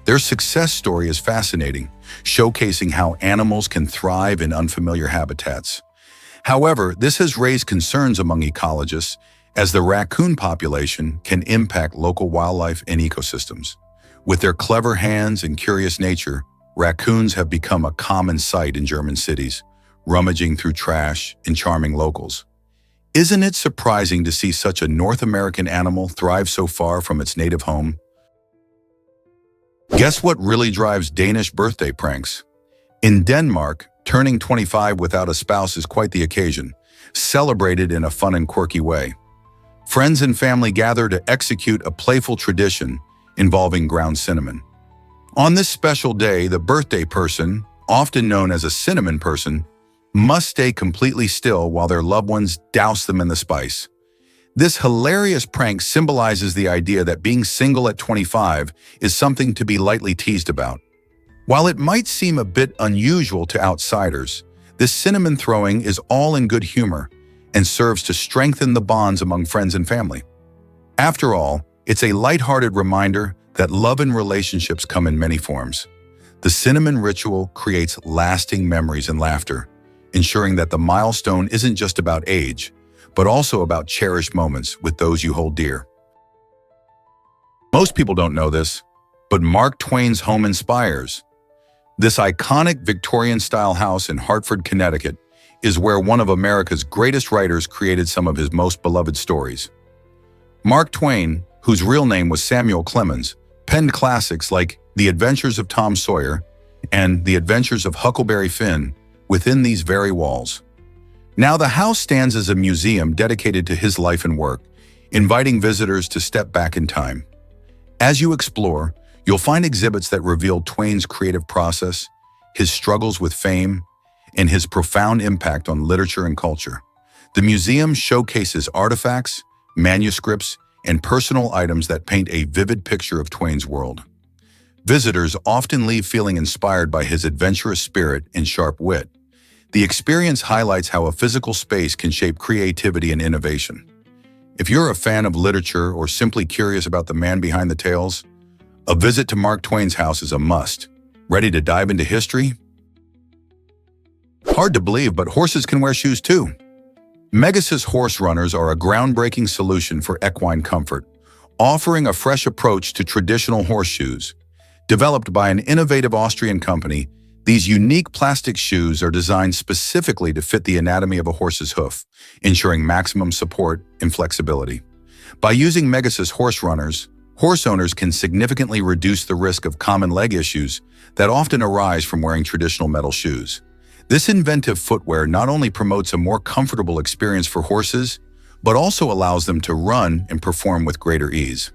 Their success story is fascinating, showcasing how animals can thrive in unfamiliar habitats. However, this has raised concerns among ecologists, as the raccoon population can impact local wildlife and ecosystems. With their clever hands and curious nature, raccoons have become a common sight in German cities, rummaging through trash and charming locals. Isn't it surprising to see such a North American animal thrive so far from its native home? Guess what really drives Danish birthday pranks? In Denmark, turning 25 without a spouse is quite the occasion, celebrated in a fun and quirky way. Friends and family gather to execute a playful tradition involving ground cinnamon. On this special day, the birthday person, often known as a cinnamon person, must stay completely still while their loved ones douse them in the spice. This hilarious prank symbolizes the idea that being single at 25 is something to be lightly teased about. While it might seem a bit unusual to outsiders, this cinnamon throwing is all in good humor and serves to strengthen the bonds among friends and family. After all, it's a lighthearted reminder that love and relationships come in many forms. The cinnamon ritual creates lasting memories and laughter, ensuring that the milestone isn't just about age, but also about cherished moments with those you hold dear. Most people don't know this, but Mark Twain's home inspires. This iconic Victorian-style house in Hartford, Connecticut, is where one of America's greatest writers created some of his most beloved stories. Mark Twain, whose real name was Samuel Clemens, penned classics like The Adventures of Tom Sawyer and The Adventures of Huckleberry Finn within these very walls. Now the house stands as a museum dedicated to his life and work, inviting visitors to step back in time. As you explore, you'll find exhibits that reveal Twain's creative process, his struggles with fame, and his profound impact on literature and culture. The museum showcases artifacts, manuscripts, and personal items that paint a vivid picture of Twain's world. Visitors often leave feeling inspired by his adventurous spirit and sharp wit. The experience highlights how a physical space can shape creativity and innovation. If you're a fan of literature or simply curious about the man behind the tales, a visit to Mark Twain's house is a must. Ready to dive into history? Hard to believe, but horses can wear shoes too. Megasis horse runners are a groundbreaking solution for equine comfort, offering a fresh approach to traditional horseshoes. Developed by an innovative Austrian company, these unique plastic shoes are designed specifically to fit the anatomy of a horse's hoof, ensuring maximum support and flexibility. By using Megasis horse runners, horse owners can significantly reduce the risk of common leg issues that often arise from wearing traditional metal shoes. This inventive footwear not only promotes a more comfortable experience for horses, but also allows them to run and perform with greater ease.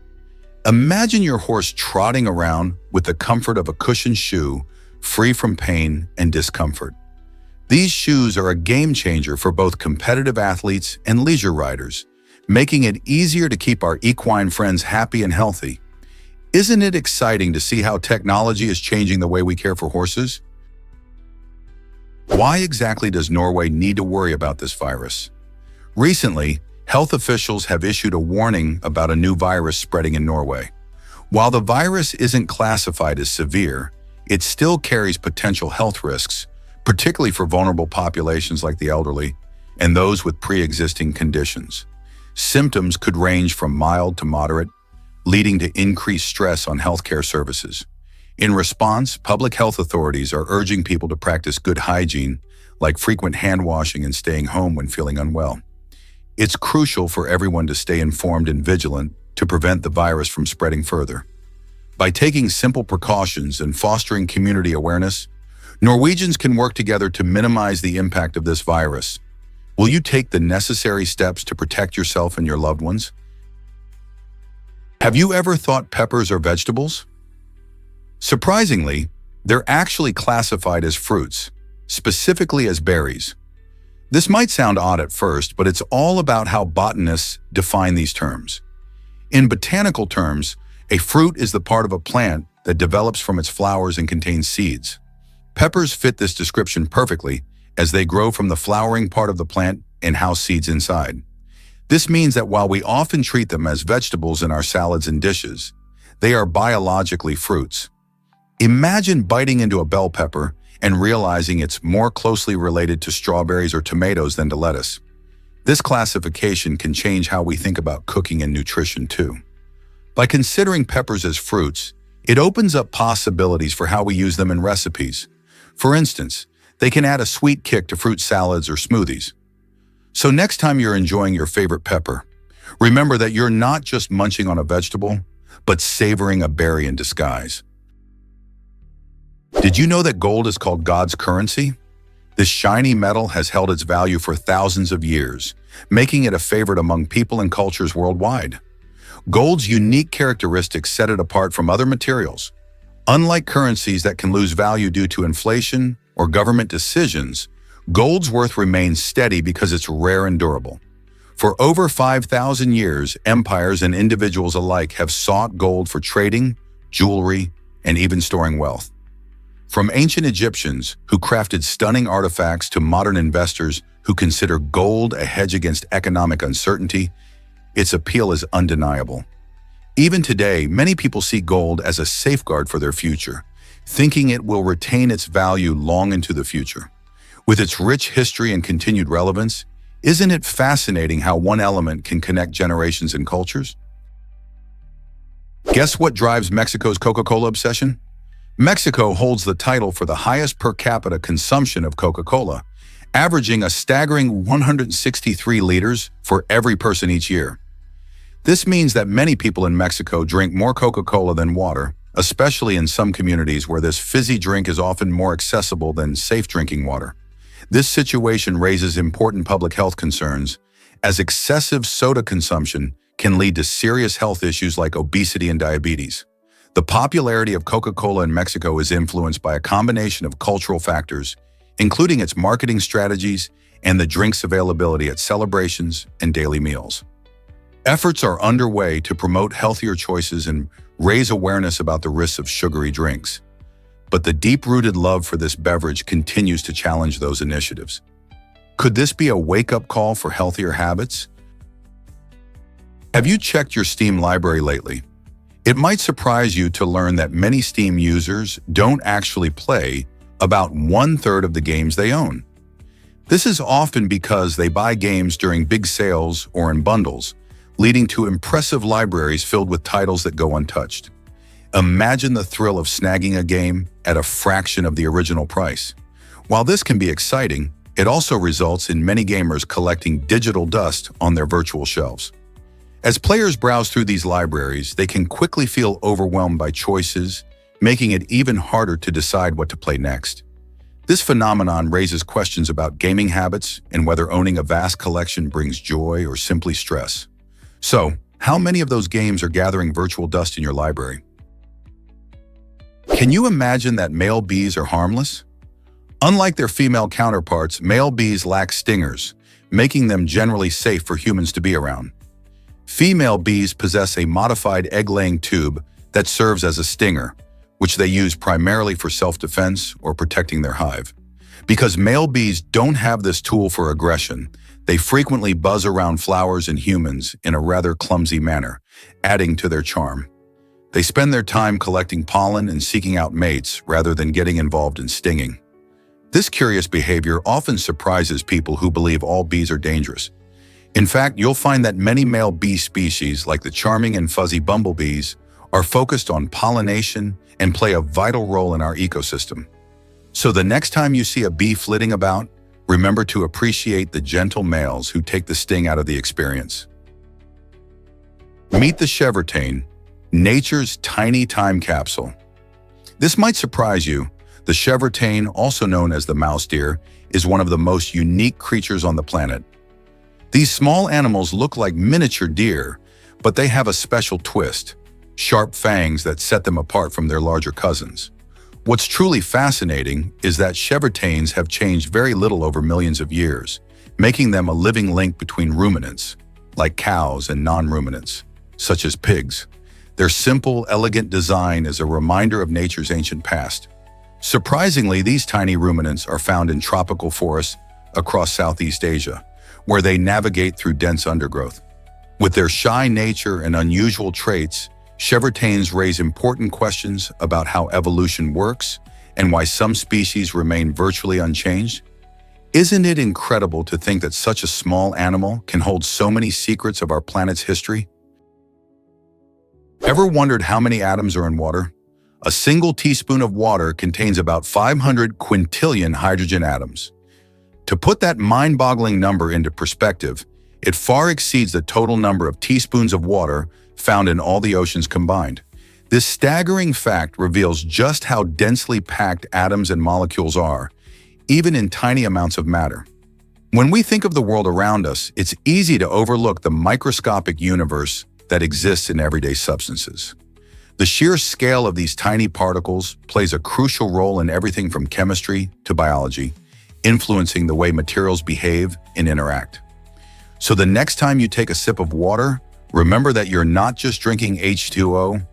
Imagine your horse trotting around with the comfort of a cushioned shoe, free from pain and discomfort. These shoes are a game changer for both competitive athletes and leisure riders, making it easier to keep our equine friends happy and healthy. Isn't it exciting to see how technology is changing the way we care for horses? Why exactly does Norway need to worry about this virus? Recently, health officials have issued a warning about a new virus spreading in Norway. While the virus isn't classified as severe, it still carries potential health risks, particularly for vulnerable populations like the elderly and those with pre-existing conditions. Symptoms could range from mild to moderate, leading to increased stress on healthcare services. In response, public health authorities are urging people to practice good hygiene, like frequent hand washing and staying home when feeling unwell. It's crucial for everyone to stay informed and vigilant to prevent the virus from spreading further. By taking simple precautions and fostering community awareness, Norwegians can work together to minimize the impact of this virus. Will you take the necessary steps to protect yourself and your loved ones? Have you ever thought peppers are vegetables? Surprisingly, they're actually classified as fruits, specifically as berries. This might sound odd at first, but it's all about how botanists define these terms. In botanical terms, a fruit is the part of a plant that develops from its flowers and contains seeds. Peppers fit this description perfectly, as they grow from the flowering part of the plant and house seeds inside. This means that while we often treat them as vegetables in our salads and dishes, they are biologically fruits. Imagine biting into a bell pepper and realizing it's more closely related to strawberries or tomatoes than to lettuce. This classification can change how we think about cooking and nutrition too. By considering peppers as fruits, it opens up possibilities for how we use them in recipes. For instance, they can add a sweet kick to fruit salads or smoothies. So next time you're enjoying your favorite pepper, remember that you're not just munching on a vegetable, but savoring a berry in disguise. Did you know that gold is called God's currency? This shiny metal has held its value for thousands of years, making it a favorite among people and cultures worldwide. Gold's unique characteristics set it apart from other materials. Unlike currencies that can lose value due to inflation or government decisions, gold's worth remains steady because it's rare and durable. For over 5,000 years, empires and individuals alike have sought gold for trading, jewelry, and even storing wealth. From ancient Egyptians who crafted stunning artifacts to modern investors who consider gold a hedge against economic uncertainty, its appeal is undeniable. Even today, many people see gold as a safeguard for their future, thinking it will retain its value long into the future. With its rich history and continued relevance, isn't it fascinating how one element can connect generations and cultures? Guess what drives Mexico's Coca-Cola obsession? Mexico holds the title for the highest per capita consumption of Coca-Cola, averaging a staggering 163 liters for every person each year. This means that many people in Mexico drink more Coca-Cola than water, especially in some communities where this fizzy drink is often more accessible than safe drinking water. This situation raises important public health concerns, as excessive soda consumption can lead to serious health issues like obesity and diabetes. The popularity of Coca-Cola in Mexico is influenced by a combination of cultural factors, including its marketing strategies and the drink's availability at celebrations and daily meals. Efforts are underway to promote healthier choices and raise awareness about the risks of sugary drinks. But the deep-rooted love for this beverage continues to challenge those initiatives. Could this be a wake-up call for healthier habits? Have you checked your Steam library lately? It might surprise you to learn that many Steam users don't actually play about 1/3 of the games they own. This is often because they buy games during big sales or in bundles, leading to impressive libraries filled with titles that go untouched. Imagine the thrill of snagging a game at a fraction of the original price. While this can be exciting, it also results in many gamers collecting digital dust on their virtual shelves. As players browse through these libraries, they can quickly feel overwhelmed by choices, making it even harder to decide what to play next. This phenomenon raises questions about gaming habits and whether owning a vast collection brings joy or simply stress. So, how many of those games are gathering virtual dust in your library? Can you imagine that male bees are harmless? Unlike their female counterparts, male bees lack stingers, making them generally safe for humans to be around. Female bees possess a modified egg-laying tube that serves as a stinger, which they use primarily for self-defense or protecting their hive. Because male bees don't have this tool for aggression, they frequently buzz around flowers and humans in a rather clumsy manner, adding to their charm. They spend their time collecting pollen and seeking out mates rather than getting involved in stinging. This curious behavior often surprises people who believe all bees are dangerous. In fact, you'll find that many male bee species, like the charming and fuzzy bumblebees, are focused on pollination and play a vital role in our ecosystem. So the next time you see a bee flitting about, remember to appreciate the gentle males who take the sting out of the experience. Meet the chevrotain, nature's tiny time capsule. This might surprise you. The chevrotain, also known as the mouse deer, is one of the most unique creatures on the planet. These small animals look like miniature deer, but they have a special twist: sharp fangs that set them apart from their larger cousins. What's truly fascinating is that chevrotains have changed very little over millions of years, making them a living link between ruminants, like cows, and non-ruminants, such as pigs. Their simple, elegant design is a reminder of nature's ancient past. Surprisingly, these tiny ruminants are found in tropical forests across Southeast Asia, where they navigate through dense undergrowth. With their shy nature and unusual traits, chevrotains raise important questions about how evolution works and why some species remain virtually unchanged. Isn't it incredible to think that such a small animal can hold so many secrets of our planet's history? Ever wondered how many atoms are in water? A single teaspoon of water contains about 500 quintillion hydrogen atoms. To put that mind-boggling number into perspective, it far exceeds the total number of teaspoons of water found in all the oceans combined. This staggering fact reveals just how densely packed atoms and molecules are, even in tiny amounts of matter. When we think of the world around us, it's easy to overlook the microscopic universe that exists in everyday substances. The sheer scale of these tiny particles plays a crucial role in everything from chemistry to biology, influencing the way materials behave and interact. So the next time you take a sip of water, remember that you're not just drinking H2O,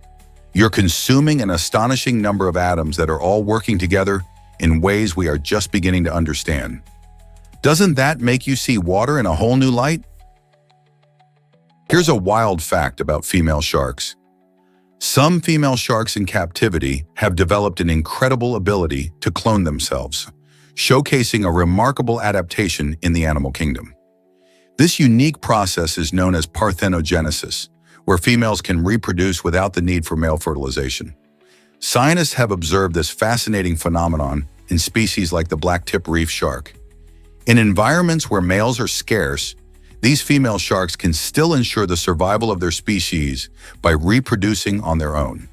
you're consuming an astonishing number of atoms that are all working together in ways we are just beginning to understand. Doesn't that make you see water in a whole new light? Here's a wild fact about female sharks. Some female sharks in captivity have developed an incredible ability to clone themselves, showcasing a remarkable adaptation in the animal kingdom. This unique process is known as parthenogenesis, where females can reproduce without the need for male fertilization. Scientists have observed this fascinating phenomenon in species like the black-tip reef shark. In environments where males are scarce, these female sharks can still ensure the survival of their species by reproducing on their own.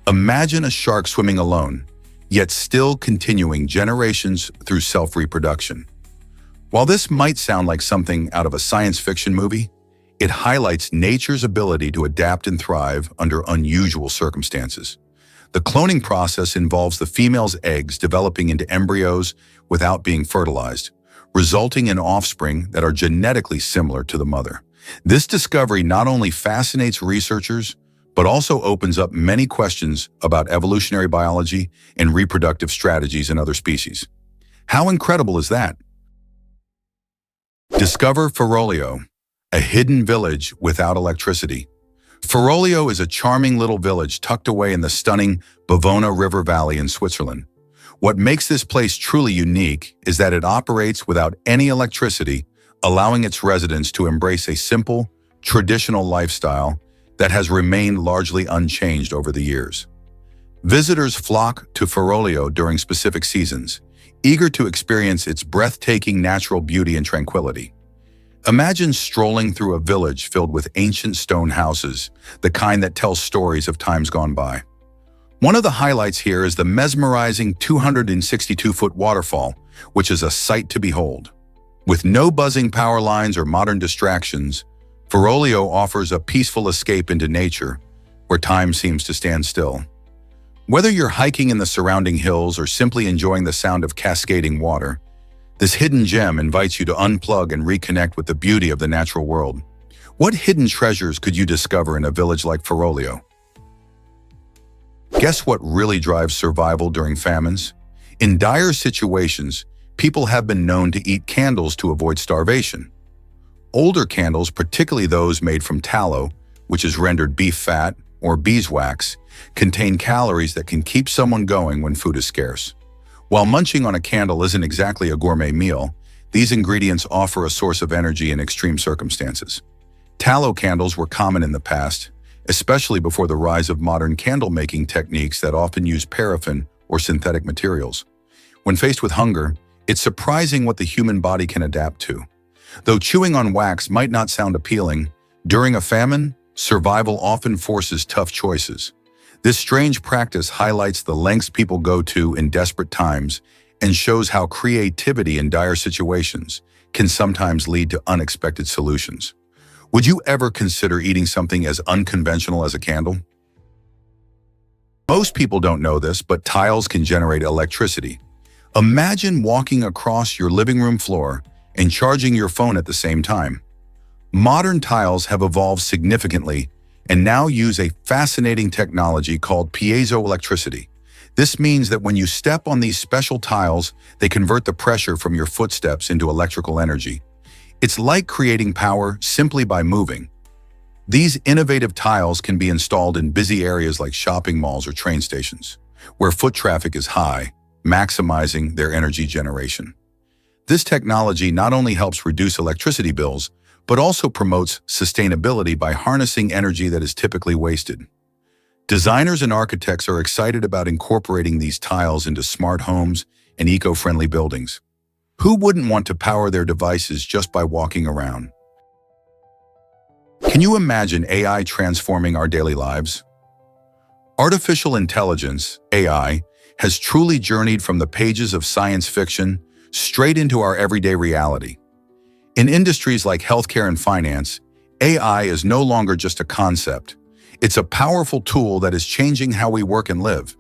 Imagine a shark swimming alone, yet still continuing generations through self-reproduction. While this might sound like something out of a science fiction movie, it highlights nature's ability to adapt and thrive under unusual circumstances. The cloning process involves the female's eggs developing into embryos without being fertilized, resulting in offspring that are genetically similar to the mother. This discovery not only fascinates researchers, but also opens up many questions about evolutionary biology and reproductive strategies in other species. How incredible is that? Discover Ferrolio, a hidden village without electricity. Ferrolio is a charming little village tucked away in the stunning Bavona River Valley in Switzerland. What makes this place truly unique is that it operates without any electricity, allowing its residents to embrace a simple, traditional lifestyle that has remained largely unchanged over the years. Visitors flock to Ferrolio during specific seasons, eager to experience its breathtaking natural beauty and tranquility. Imagine strolling through a village filled with ancient stone houses, the kind that tell stories of times gone by. One of the highlights here is the mesmerizing 262-foot waterfall, which is a sight to behold. With no buzzing power lines or modern distractions, Ferrolio offers a peaceful escape into nature, where time seems to stand still. Whether you're hiking in the surrounding hills or simply enjoying the sound of cascading water, this hidden gem invites you to unplug and reconnect with the beauty of the natural world. What hidden treasures could you discover in a village like Ferrolio? Guess what really drives survival during famines? In dire situations, people have been known to eat candles to avoid starvation. Older candles, particularly those made from tallow, which is rendered beef fat, or beeswax, contain calories that can keep someone going when food is scarce. While munching on a candle isn't exactly a gourmet meal, these ingredients offer a source of energy in extreme circumstances. Tallow candles were common in the past, especially before the rise of modern candle-making techniques that often use paraffin or synthetic materials. When faced with hunger, it's surprising what the human body can adapt to. Though chewing on wax might not sound appealing, during a famine, survival often forces tough choices. This strange practice highlights the lengths people go to in desperate times and shows how creativity in dire situations can sometimes lead to unexpected solutions. Would you ever consider eating something as unconventional as a candle? Most people don't know this, but tiles can generate electricity. Imagine walking across your living room floor and charging your phone at the same time. Modern tiles have evolved significantly and now use a fascinating technology called piezoelectricity. This means that when you step on these special tiles, they convert the pressure from your footsteps into electrical energy. It's like creating power simply by moving. These innovative tiles can be installed in busy areas like shopping malls or train stations, where foot traffic is high, maximizing their energy generation. This technology not only helps reduce electricity bills, but also promotes sustainability by harnessing energy that is typically wasted. Designers and architects are excited about incorporating these tiles into smart homes and eco-friendly buildings. Who wouldn't want to power their devices just by walking around? Can you imagine AI transforming our daily lives? Artificial intelligence, AI, has truly journeyed from the pages of science fiction straight into our everyday reality. In industries like healthcare and finance, AI is no longer just a concept. It's a powerful tool that is changing how we work and live.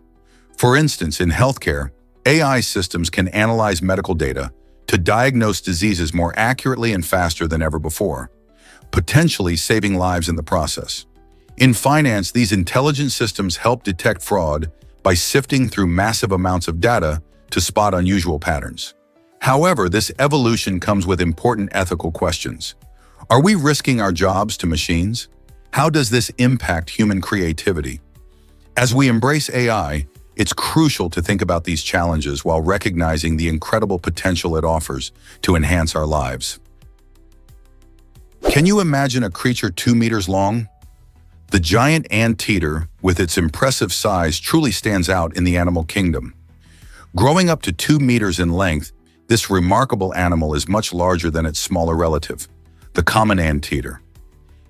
For instance, in healthcare, AI systems can analyze medical data to diagnose diseases more accurately and faster than ever before, potentially saving lives in the process. In finance, these intelligent systems help detect fraud by sifting through massive amounts of data to spot unusual patterns. However, this evolution comes with important ethical questions. Are we risking our jobs to machines? How does this impact human creativity? As we embrace AI, it's crucial to think about these challenges while recognizing the incredible potential it offers to enhance our lives. Can you imagine a creature 2 meters long? The giant anteater, with its impressive size, truly stands out in the animal kingdom. Growing up to 2 meters in length, this remarkable animal is much larger than its smaller relative, the common anteater.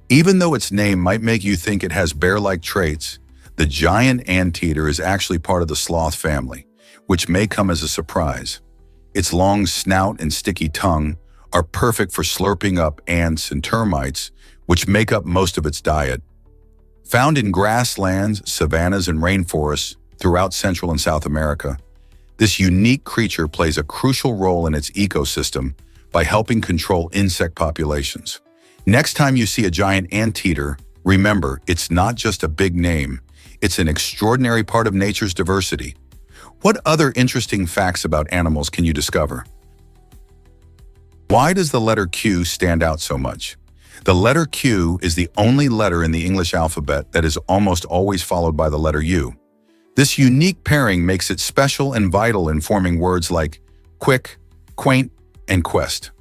Even though its name might make you think it has bear-like traits, the giant anteater is actually part of the sloth family, which may come as a surprise. Its long snout and sticky tongue are perfect for slurping up ants and termites, which make up most of its diet. Found in grasslands, savannas, and rainforests throughout Central and South America, this unique creature plays a crucial role in its ecosystem by helping control insect populations. Next time you see a giant anteater, remember, it's not just a big name, it's an extraordinary part of nature's diversity. What other interesting facts about animals can you discover? Why does the letter Q stand out so much? The letter Q is the only letter in the English alphabet that is almost always followed by the letter U. This unique pairing makes it special and vital in forming words like quick, quaint, and quest.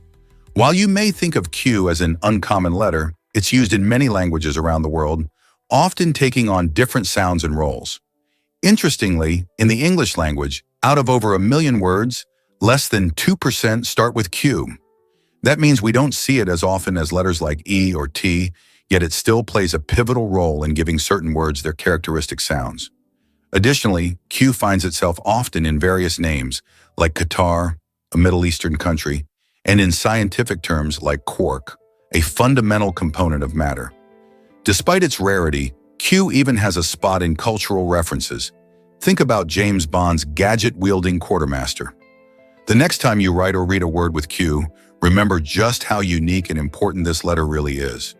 While you may think of Q as an uncommon letter, it's used in many languages around the world, often taking on different sounds and roles. Interestingly, in the English language, out of over 1 million words, less than 2% start with Q. That means we don't see it as often as letters like E or T, yet it still plays a pivotal role in giving certain words their characteristic sounds. Additionally, Q finds itself often in various names, like Qatar, a Middle Eastern country, and in scientific terms like quark, a fundamental component of matter. Despite its rarity, Q even has a spot in cultural references. Think about James Bond's gadget-wielding quartermaster. The next time you write or read a word with Q, remember just how unique and important this letter really is.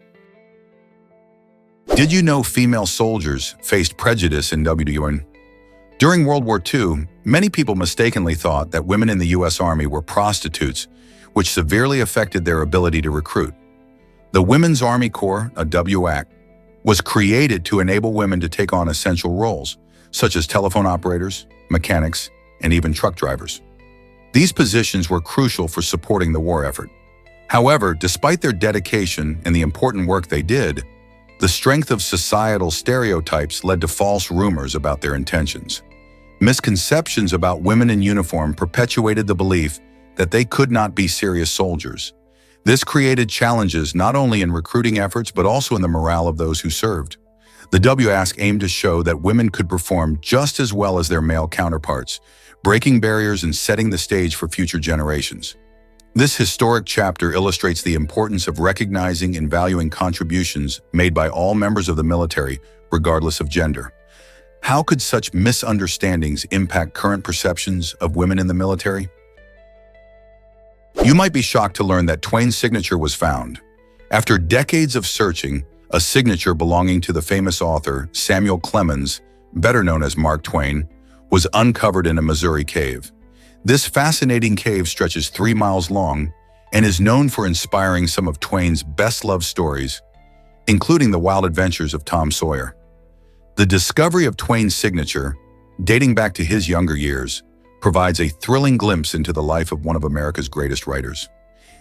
Did you know female soldiers faced prejudice in WWN? During World War II, many people mistakenly thought that women in the U.S. Army were prostitutes, which severely affected their ability to recruit. The Women's Army Corps, a WAC, was created to enable women to take on essential roles, such as telephone operators, mechanics, and even truck drivers. These positions were crucial for supporting the war effort. However, despite their dedication and the important work they did, the strength of societal stereotypes led to false rumors about their intentions. Misconceptions about women in uniform perpetuated the belief that they could not be serious soldiers. This created challenges not only in recruiting efforts but also in the morale of those who served. The WASC aimed to show that women could perform just as well as their male counterparts, breaking barriers and setting the stage for future generations. This historic chapter illustrates the importance of recognizing and valuing contributions made by all members of the military, regardless of gender. How could such misunderstandings impact current perceptions of women in the military? You might be shocked to learn that Twain's signature was found. After decades of searching, a signature belonging to the famous author Samuel Clemens, better known as Mark Twain, was uncovered in a Missouri cave. This fascinating cave stretches 3 miles long and is known for inspiring some of Twain's best-loved stories, including the wild adventures of Tom Sawyer. The discovery of Twain's signature, dating back to his younger years, provides a thrilling glimpse into the life of one of America's greatest writers.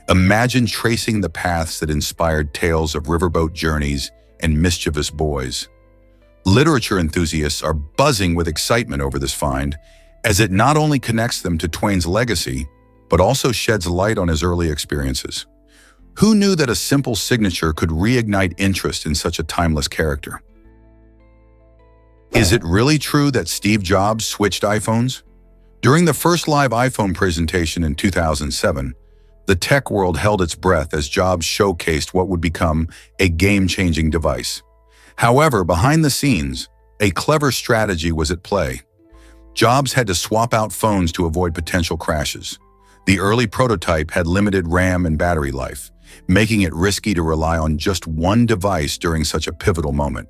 Imagine tracing the paths that inspired tales of riverboat journeys and mischievous boys. Literature enthusiasts are buzzing with excitement over this find, as it not only connects them to Twain's legacy, but also sheds light on his early experiences. Who knew that a simple signature could reignite interest in such a timeless character? Is it really true that Steve Jobs switched iPhones? During the first live iPhone presentation in 2007, the tech world held its breath as Jobs showcased what would become a game-changing device. However, behind the scenes, a clever strategy was at play. Jobs had to swap out phones to avoid potential crashes. The early prototype had limited RAM and battery life, making it risky to rely on just one device during such a pivotal moment.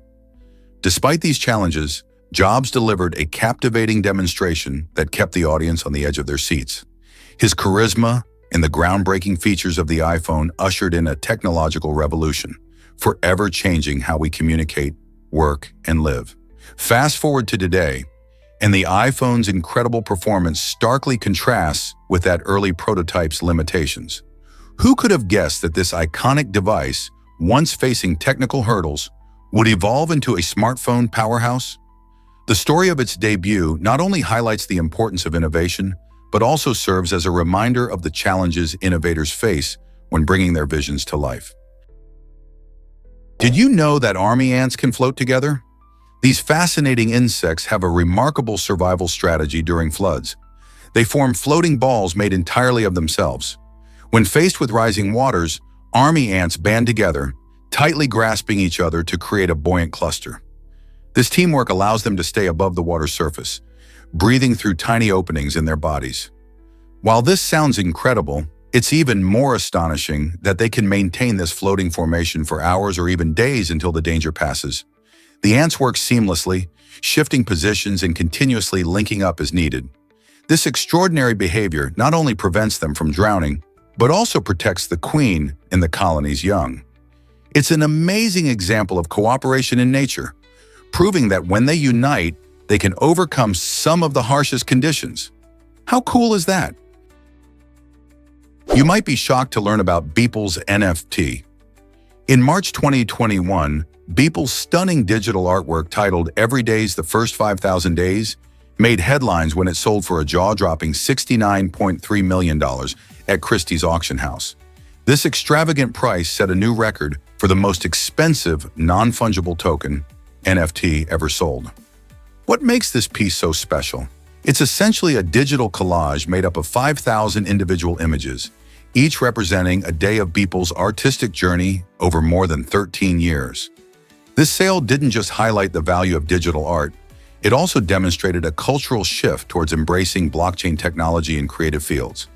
Despite these challenges, Jobs delivered a captivating demonstration that kept the audience on the edge of their seats. His charisma and the groundbreaking features of the iPhone ushered in a technological revolution, forever changing how we communicate, work, and live. Fast forward to today, and the iPhone's incredible performance starkly contrasts with that early prototype's limitations. Who could have guessed that this iconic device, once facing technical hurdles, would evolve into a smartphone powerhouse? The story of its debut not only highlights the importance of innovation, but also serves as a reminder of the challenges innovators face when bringing their visions to life. Did you know that army ants can float together? These fascinating insects have a remarkable survival strategy during floods. They form floating balls made entirely of themselves. When faced with rising waters, army ants band together, tightly grasping each other to create a buoyant cluster. This teamwork allows them to stay above the water's surface, breathing through tiny openings in their bodies. While this sounds incredible, it's even more astonishing that they can maintain this floating formation for hours or even days until the danger passes. The ants work seamlessly, shifting positions and continuously linking up as needed. This extraordinary behavior not only prevents them from drowning, but also protects the queen and the colony's young. It's an amazing example of cooperation in nature, proving that when they unite, they can overcome some of the harshest conditions. How cool is that? You might be shocked to learn about Beeple's NFT. In March 2021, Beeple's stunning digital artwork titled "Every Day's the First 5,000 Days" made headlines when it sold for a jaw-dropping $69.3 million at Christie's auction house. This extravagant price set a new record for the most expensive non-fungible token NFT ever sold. What makes this piece so special? It's essentially a digital collage made up of 5,000 individual images, each representing a day of Beeple's artistic journey over more than 13 years. This sale didn't just highlight the value of digital art, it also demonstrated a cultural shift towards embracing blockchain technology in creative fields.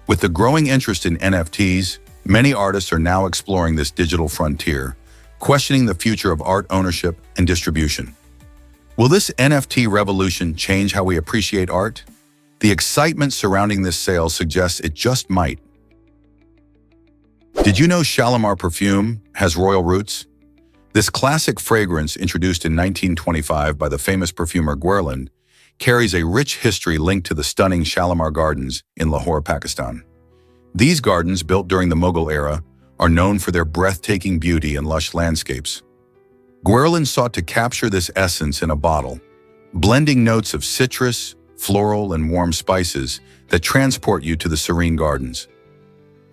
With the growing interest in NFTs, many artists are now exploring this digital frontier, questioning the future of art ownership and distribution. Will this NFT revolution change how we appreciate art? The excitement surrounding this sale suggests it just might. Did you know Shalimar perfume has royal roots? This classic fragrance, introduced in 1925 by the famous perfumer Guerlain, carries a rich history linked to the stunning Shalimar Gardens in Lahore, Pakistan. These gardens, built during the Mughal era, are known for their breathtaking beauty and lush landscapes. Guerlain sought to capture this essence in a bottle, blending notes of citrus, floral, and warm spices that transport you to the serene gardens.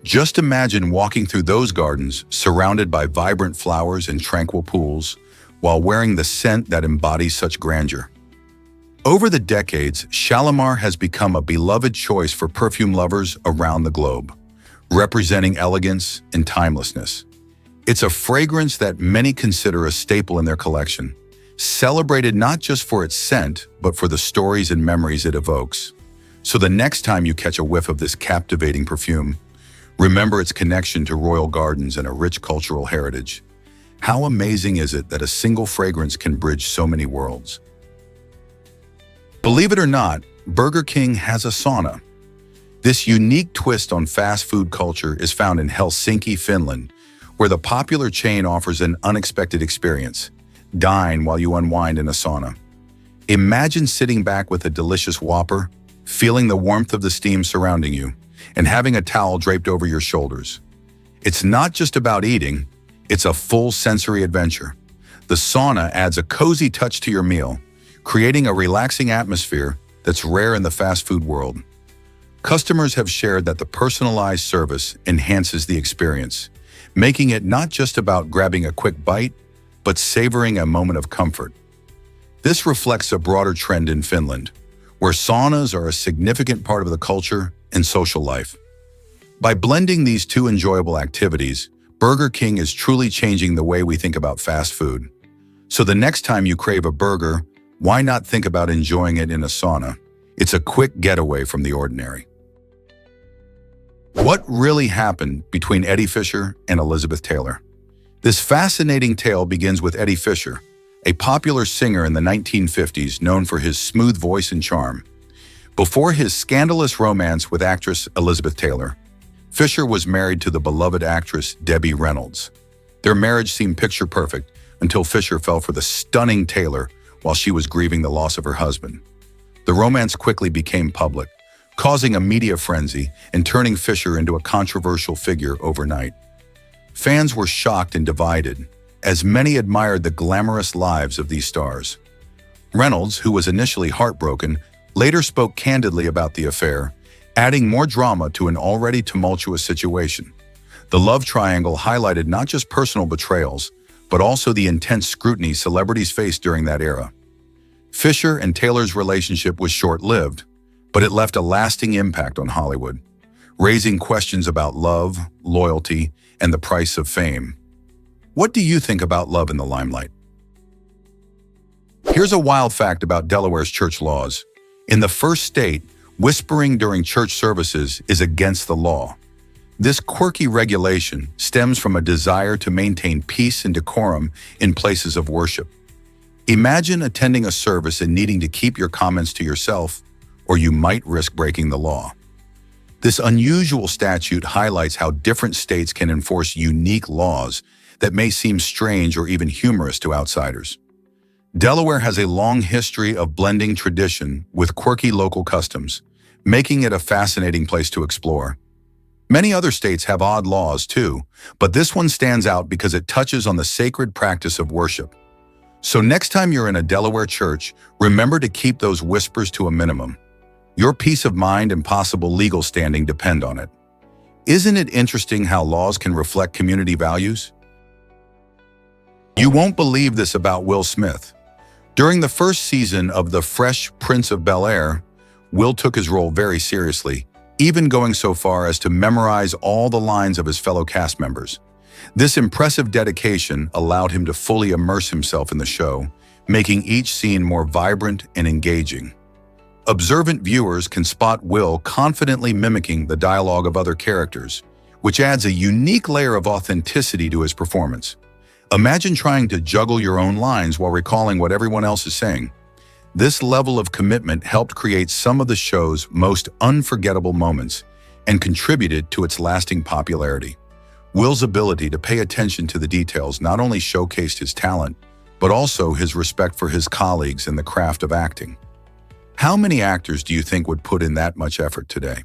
Just imagine walking through those gardens, surrounded by vibrant flowers and tranquil pools, while wearing the scent that embodies such grandeur. Over the decades, Shalimar has become a beloved choice for perfume lovers around the globe, representing elegance and timelessness. It's a fragrance that many consider a staple in their collection, celebrated not just for its scent, but for the stories and memories it evokes. So the next time you catch a whiff of this captivating perfume, remember its connection to royal gardens and a rich cultural heritage. How amazing is it that a single fragrance can bridge so many worlds? Believe it or not, Burger King has a sauna. This unique twist on fast food culture is found in Helsinki, Finland, where the popular chain offers an unexpected experience. Dine while you unwind in a sauna. Imagine sitting back with a delicious Whopper, feeling the warmth of the steam surrounding you, and having a towel draped over your shoulders. It's not just about eating, it's a full sensory adventure. The sauna adds a cozy touch to your meal, creating a relaxing atmosphere that's rare in the fast food world. Customers have shared that the personalized service enhances the experience, making it not just about grabbing a quick bite, but savoring a moment of comfort. This reflects a broader trend in Finland, where saunas are a significant part of the culture and social life. By blending these two enjoyable activities, Burger King is truly changing the way we think about fast food. So the next time you crave a burger, why not think about enjoying it in a sauna? It's a quick getaway from the ordinary. What really happened between Eddie Fisher and Elizabeth Taylor? This fascinating tale begins with Eddie Fisher, a popular singer in the 1950s known for his smooth voice and charm. Before his scandalous romance with actress Elizabeth Taylor, Fisher was married to the beloved actress Debbie Reynolds. Their marriage seemed picture perfect until Fisher fell for the stunning Taylor while she was grieving the loss of her husband. The romance quickly became public, causing a media frenzy and turning Fisher into a controversial figure overnight. Fans were shocked and divided, as many admired the glamorous lives of these stars. Reynolds, who was initially heartbroken, later spoke candidly about the affair, adding more drama to an already tumultuous situation. The love triangle highlighted not just personal betrayals, but also the intense scrutiny celebrities faced during that era. Fisher and Taylor's relationship was short-lived, but it left a lasting impact on Hollywood, raising questions about love, loyalty, and the price of fame. What do you think about love in the limelight? Here's a wild fact about Delaware's church laws. In the first state, whispering during church services is against the law. This quirky regulation stems from a desire to maintain peace and decorum in places of worship. Imagine attending a service and needing to keep your comments to yourself, or you might risk breaking the law. This unusual statute highlights how different states can enforce unique laws that may seem strange or even humorous to outsiders. Delaware has a long history of blending tradition with quirky local customs, making it a fascinating place to explore. Many other states have odd laws too, but this one stands out because it touches on the sacred practice of worship. So next time you're in a Delaware church, remember to keep those whispers to a minimum. Your peace of mind and possible legal standing depend on it. Isn't it interesting how laws can reflect community values? You won't believe this about Will Smith. During the first season of The Fresh Prince of Bel-Air, Will took his role very seriously, even going so far as to memorize all the lines of his fellow cast members. This impressive dedication allowed him to fully immerse himself in the show, making each scene more vibrant and engaging. Observant viewers can spot Will confidently mimicking the dialogue of other characters, which adds a unique layer of authenticity to his performance. Imagine trying to juggle your own lines while recalling what everyone else is saying. This level of commitment helped create some of the show's most unforgettable moments and contributed to its lasting popularity. Will's ability to pay attention to the details not only showcased his talent, but also his respect for his colleagues in the craft of acting. How many actors do you think would put in that much effort today?